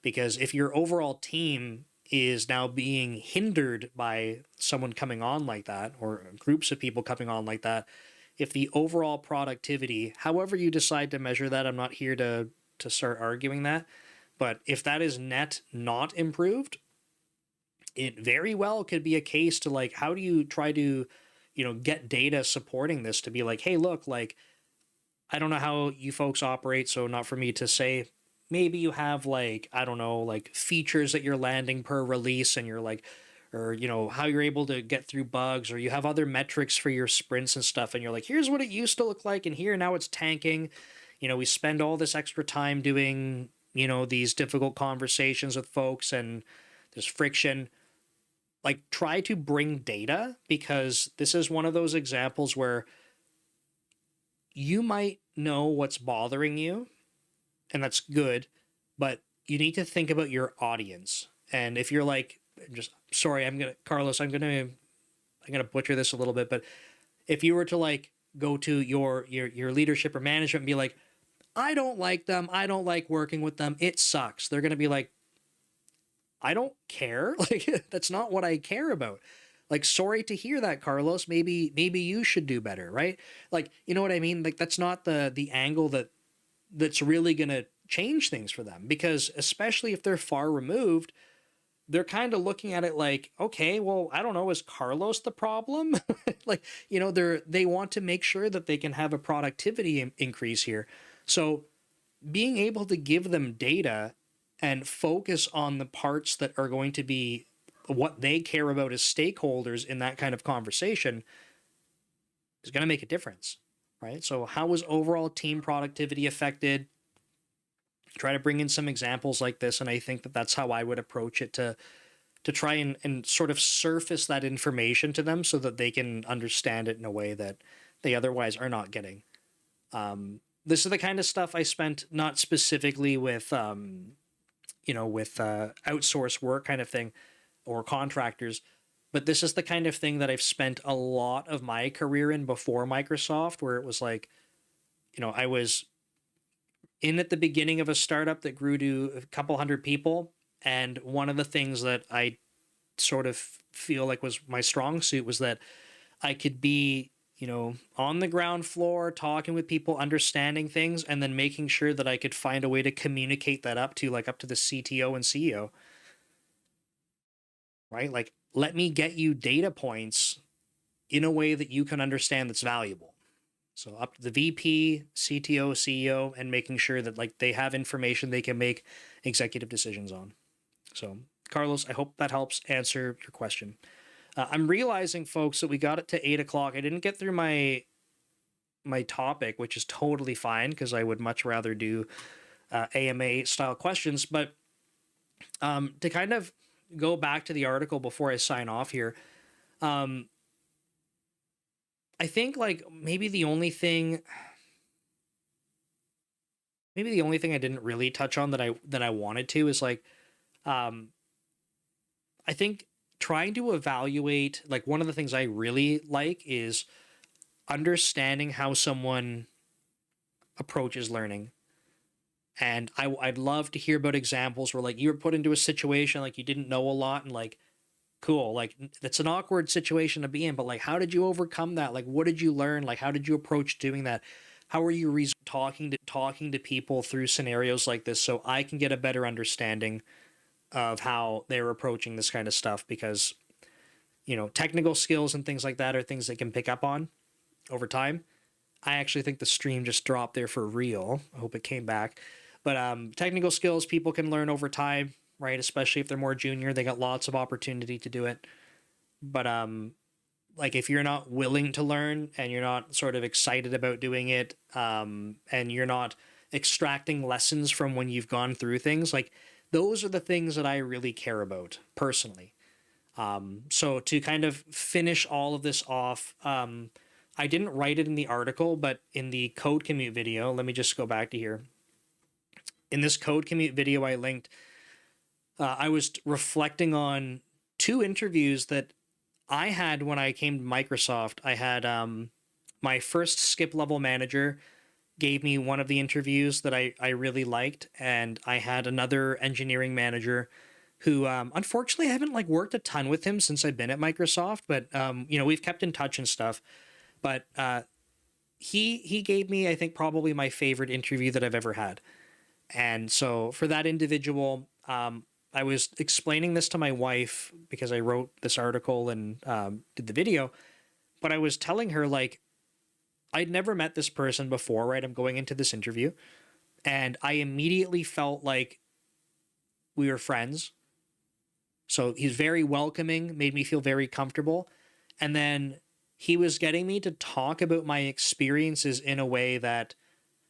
Because if your overall team is now being hindered by someone coming on like that, or groups of people coming on like that, if the overall productivity, however you decide to measure that, I'm not here to start arguing that, but if that is net not improved, it very well could be a case to, like, how do you try to, get data supporting this to be like, hey, look, like, I don't know how you folks operate, so not for me to say. Maybe you have, like, I don't know, like, features that you're landing per release, and you're like, or, how you're able to get through bugs, or you have other metrics for your sprints and stuff, and you're like, here's what it used to look like, and here now it's tanking. We spend all this extra time doing, these difficult conversations with folks, and there's friction. Like, try to bring data, because this is one of those examples where you might know what's bothering you, and that's good, but you need to think about your audience. And if you're like, sorry, Carlos, I'm gonna butcher this a little bit, but if you were to, like, go to your leadership or management and be like, I don't like them, I don't like working with them, it sucks, they're gonna be like, I don't care. Like, that's not what I care about. Like, sorry to hear that, Carlos. Maybe you should do better, right? Like, you know what I mean? Like, that's not the angle that's really going to change things for them, because especially if they're far removed, they're kind of looking at it like, okay, well, I don't know, is Carlos the problem? Like, they want to make sure that they can have a productivity increase here. So being able to give them data and focus on the parts that are going to be what they care about as stakeholders in that kind of conversation is going to make a difference, right? So how was overall team productivity affected? try to bring in some examples like this. And I think that that's how I would approach it, to try and sort of surface that information to them so that they can understand it in a way that they otherwise are not getting. This is the kind of stuff I spent, not specifically with, with outsourced work kind of thing or contractors, but this is the kind of thing that I've spent a lot of my career in before Microsoft, where it was like, I was in at the beginning of a startup that grew to a couple hundred people. And one of the things that I sort of feel like was my strong suit was that I could be, on the ground floor, talking with people, understanding things, and then making sure that I could find a way to communicate that up to the CTO and CEO, right? Like, let me get you data points in a way that you can understand that's valuable. So up to the VP, CTO, CEO, and making sure that like they have information they can make executive decisions on. So Carlos, I hope that helps answer your question. I'm realizing, folks, that we got it to 8 o'clock. I didn't get through my topic, which is totally fine because I would much rather do AMA style questions. But to kind of go back to the article before I sign off here, I think like maybe the only thing I didn't really touch on that I wanted to is like, I think trying to evaluate, like, one of the things I really like is understanding how someone approaches learning. And I'd love to hear about examples where like you were put into a situation like you didn't know a lot, and like, cool, like that's an awkward situation to be in, but like, how did you overcome that? Like, what did you learn? Like, how did you approach doing that? How are you talking to people through scenarios like this, so I can get a better understanding of how they're approaching this kind of stuff? Because, technical skills and things like that are things they can pick up on over time. I actually think the stream just dropped there for real. I hope it came back. But technical skills people can learn over time, right? Especially if they're more junior, they got lots of opportunity to do it. But like, if you're not willing to learn and you're not sort of excited about doing it, and you're not extracting lessons from when you've gone through things, like, those are the things that I really care about personally. So to kind of finish all of this off, I didn't write it in the article, but in the Code Commute video, let me just go back to here. In this Code Commute video I linked, I was reflecting on 2 interviews that I had when I came to Microsoft. I had my first skip level manager gave me one of the interviews that I really liked, and I had another engineering manager who unfortunately I haven't like worked a ton with him since I've been at Microsoft, but we've kept in touch and stuff. But he gave me, I think, probably my favorite interview that I've ever had. And so for that individual, I was explaining this to my wife because I wrote this article and did the video, but I was telling her, like, I'd never met this person before, right? I'm going into this interview, and I immediately felt like we were friends. So he's very welcoming, made me feel very comfortable. And then he was getting me to talk about my experiences in a way that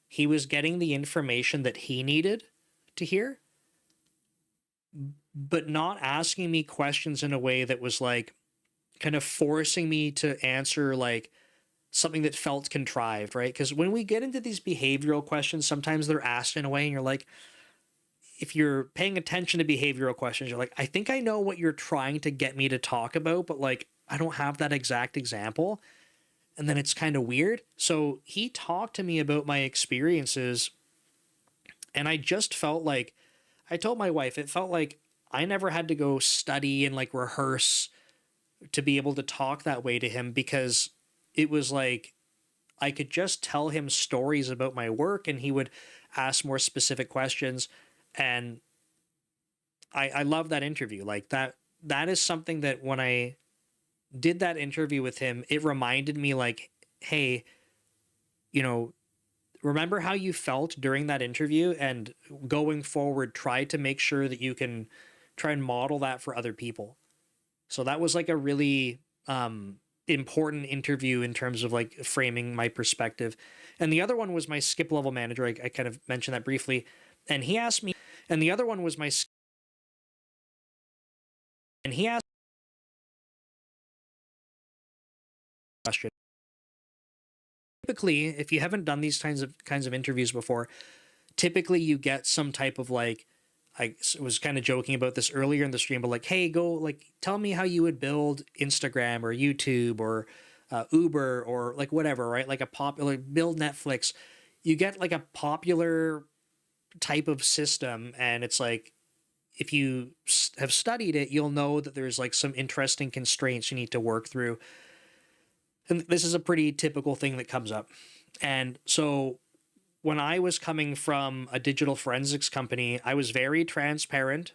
he was getting the information that he needed to hear, but not asking me questions in a way that was like kind of forcing me to answer like something that felt contrived, right? Because when we get into these behavioral questions, sometimes they're asked in a way and you're like, if you're paying attention to behavioral questions, you're like, I think I know what you're trying to get me to talk about, but like, I don't have that exact example. And then it's kind of weird. So he talked to me about my experiences, and I just felt like, I told my wife, it felt like I never had to go study and like rehearse to be able to talk that way to him, because it was like I could just tell him stories about my work and he would ask more specific questions. And I love that interview. Like that is something that when I did that interview with him, it reminded me like, hey, remember how you felt during that interview, and going forward, try to make sure that you can try and model that for other people. So that was like a really important interview in terms of like framing my perspective. And the other one was my skip level manager. I kind of mentioned that briefly. And he asked me, and the other one was and he asked a question. Typically, if you haven't done these kinds of interviews before, typically you get some type of like, I was kind of joking about this earlier in the stream, but like, hey, go like tell me how you would build Instagram or YouTube or Uber or like whatever, right? Like a popular build Netflix. You get like a popular type of system, and it's like if you have studied it, you'll know that there's like some interesting constraints you need to work through. And this is a pretty typical thing that comes up. And so when I was coming from a digital forensics company, I was very transparent.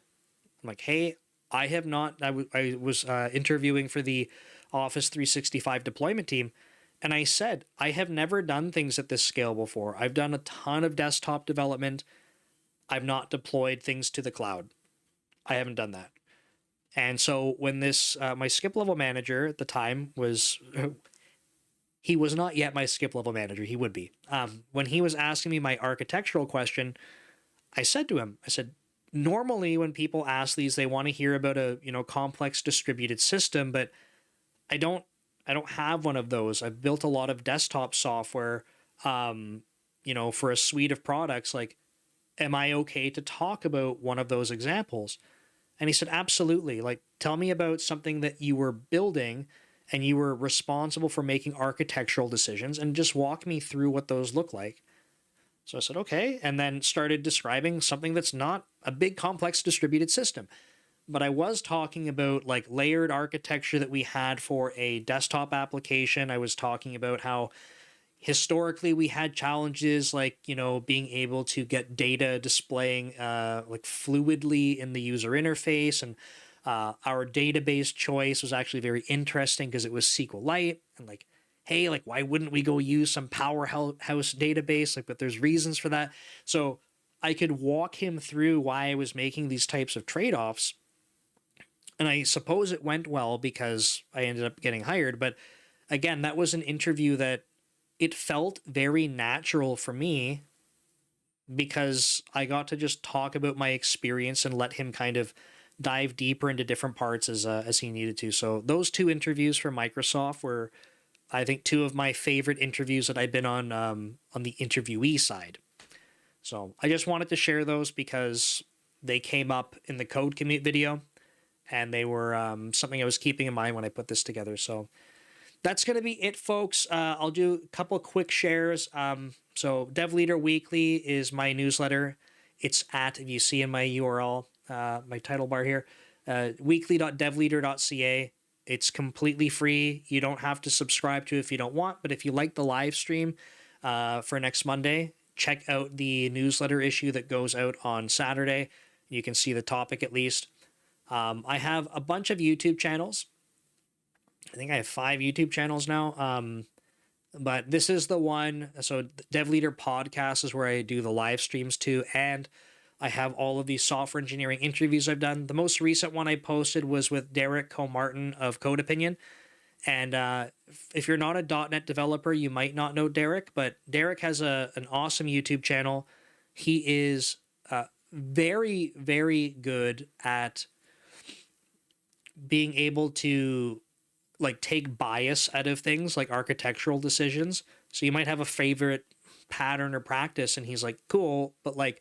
I'm like, hey, I have not, I was interviewing for the Office 365 deployment team. And I said, I have never done things at this scale before. I've done a ton of desktop development. I've not deployed things to the cloud. I haven't done that. And so when this, my skip level manager at the time was, he was not yet my skip level manager. He would be. When he was asking me my architectural question, I said to him, I said, normally when people ask these, they want to hear about a, complex distributed system, but I don't have one of those. I've built a lot of desktop software, for a suite of products. Like, am I okay to talk about one of those examples? And he said, absolutely. Like, tell me about something that you were building and you were responsible for making architectural decisions, and just walk me through what those look like. So I said, okay, and then started describing something that's not a big complex distributed system. But I was talking about like layered architecture that we had for a desktop application. I was talking about how historically we had challenges like, being able to get data displaying like fluidly in the user interface. And our database choice was actually very interesting because it was SQLite, and like, hey, like, why wouldn't we go use some powerhouse database? Like, but there's reasons for that. So I could walk him through why I was making these types of trade-offs. And I suppose it went well because I ended up getting hired. But again, that was an interview that it felt very natural for me because I got to just talk about my experience and let him kind of dive deeper into different parts as he needed to. So those two interviews for Microsoft were, I think, two of my favorite interviews that I've been on the interviewee side. So I just wanted to share those because they came up in the code commute video, and they were something I was keeping in mind when I put this together. So that's going to be it, folks. I'll do a couple quick shares. So Dev Leader Weekly is my newsletter. It's if you see in my URL, my title bar here, weekly.devleader.ca. It's completely free. You don't have to subscribe to it if you don't want, but if you like the live stream for next Monday, check out the newsletter issue that goes out on Saturday. You can see the topic at least. I have a bunch of YouTube channels. I think I have 5 YouTube channels now. But this is the one. So Dev Leader Podcast is where I do the live streams too. And I have all of these software engineering interviews I've done. The most recent one I posted was with Derek Comartin of Code Opinion. And if you're not a .NET developer, you might not know Derek, but Derek has an awesome YouTube channel. He is very, very good at being able to like take bias out of things like architectural decisions. So you might have a favorite pattern or practice, and he's like, cool, but like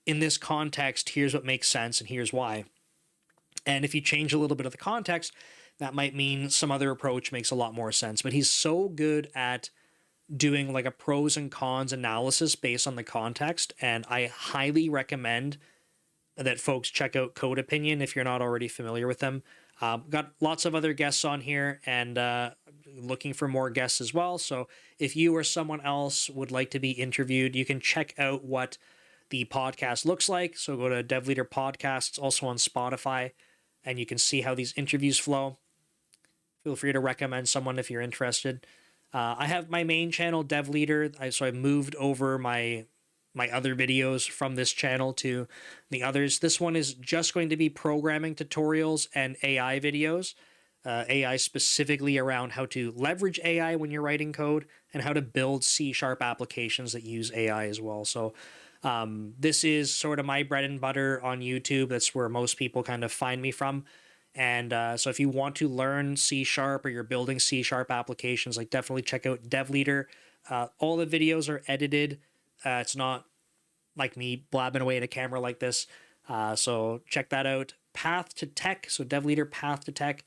in this context, here's what makes sense and here's why. And if you change a little bit of the context, that might mean some other approach makes a lot more sense. But he's so good at doing like a pros and cons analysis based on the context. And I highly recommend that folks check out Code Opinion if you're not already familiar with them. Got lots of other guests on here, and looking for more guests as well. So if you or someone else would like to be interviewed, you can check out what the podcast looks like. So go to Dev Leader Podcast. It's also on Spotify, and you can see how these interviews flow. Feel free to recommend someone if you're interested. I have my main channel, Dev Leader. So I moved over my other videos from this channel to the others. This one is just going to be programming tutorials and AI videos. AI specifically around how to leverage AI when you're writing code and how to build C# applications that use AI as well. So This is sort of my bread and butter on YouTube. That's where most people kind of find me from. And so if you want to learn C# or you're building C# applications, like definitely check out DevLeader. All the videos are edited. It's not like me blabbing away at a camera like this. So check that out. Path to Tech. So DevLeader Path to Tech.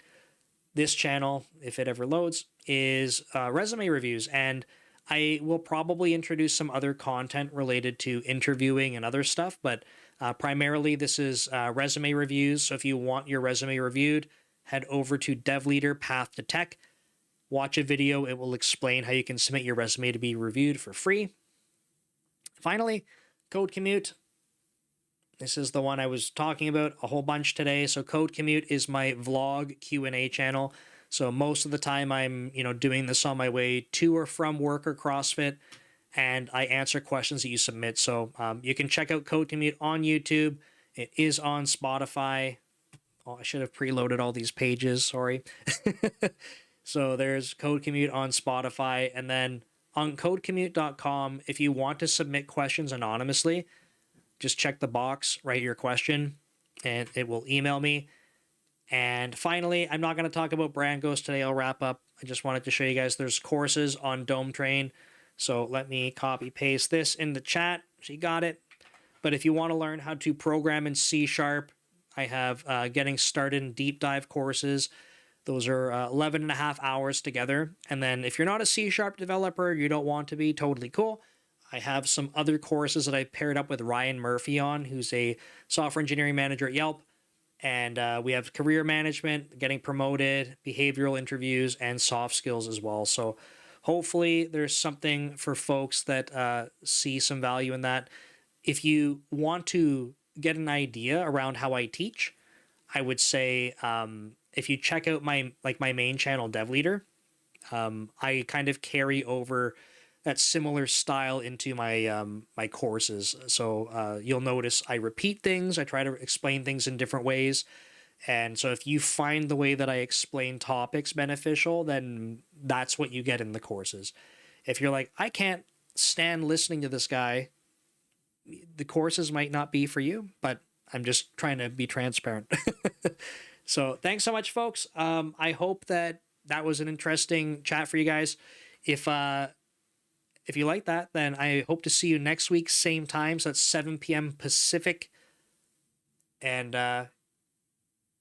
This channel, if it ever loads, is resume reviews. And I will probably introduce some other content related to interviewing and other stuff, but primarily this is resume reviews. So if you want your resume reviewed, head over to DevLeader Path to Tech. Watch a video. It will explain how you can submit your resume to be reviewed for free. Finally, Code Commute. This is the one I was talking about a whole bunch today. So Code Commute is my vlog Q&A channel. So most of the time I'm, doing this on my way to or from work or CrossFit, and I answer questions that you submit. So you can check out Code Commute on YouTube. It is on Spotify. Oh, I should have preloaded all these pages. Sorry. So there's Code Commute on Spotify, and then on codecommute.com, if you want to submit questions anonymously, just check the box, write your question, and it will email me. And finally, I'm not going to talk about Brand Ghost today. I'll wrap up. I just wanted to show you guys there's courses on Dome Train. So let me copy paste this in the chat. She got it. But if you want to learn how to program in C#, I have getting started in deep dive courses. Those are 11 and a half hours together. And then if you're not a C# developer, you don't want to be, totally cool. I have some other courses that I paired up with Ryan Murphy on, who's a software engineering manager at Yelp. And we have career management, getting promoted, behavioral interviews, and soft skills as well. So hopefully there's something for folks that see some value in that. If you want to get an idea around how I teach, I would say if you check out my main channel, DevLeader, I kind of carry over that similar style into my my courses. So you'll notice I repeat things. I try to explain things in different ways. And so if you find the way that I explain topics beneficial, then that's what you get in the courses. If you're like, I can't stand listening to this guy, the courses might not be for you, but I'm just trying to be transparent. So thanks so much, folks. I hope that was an interesting chat for you guys. If you like that, then I hope to see you next week, same time. So that's 7 p.m. Pacific. And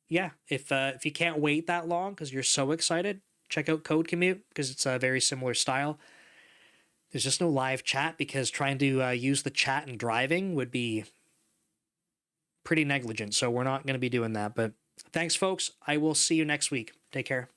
yeah, if you can't wait that long because you're so excited, check out Code Commute because it's a very similar style. There's just no live chat because trying to use the chat and driving would be pretty negligent. So we're not going to be doing that. But thanks, folks. I will see you next week. Take care.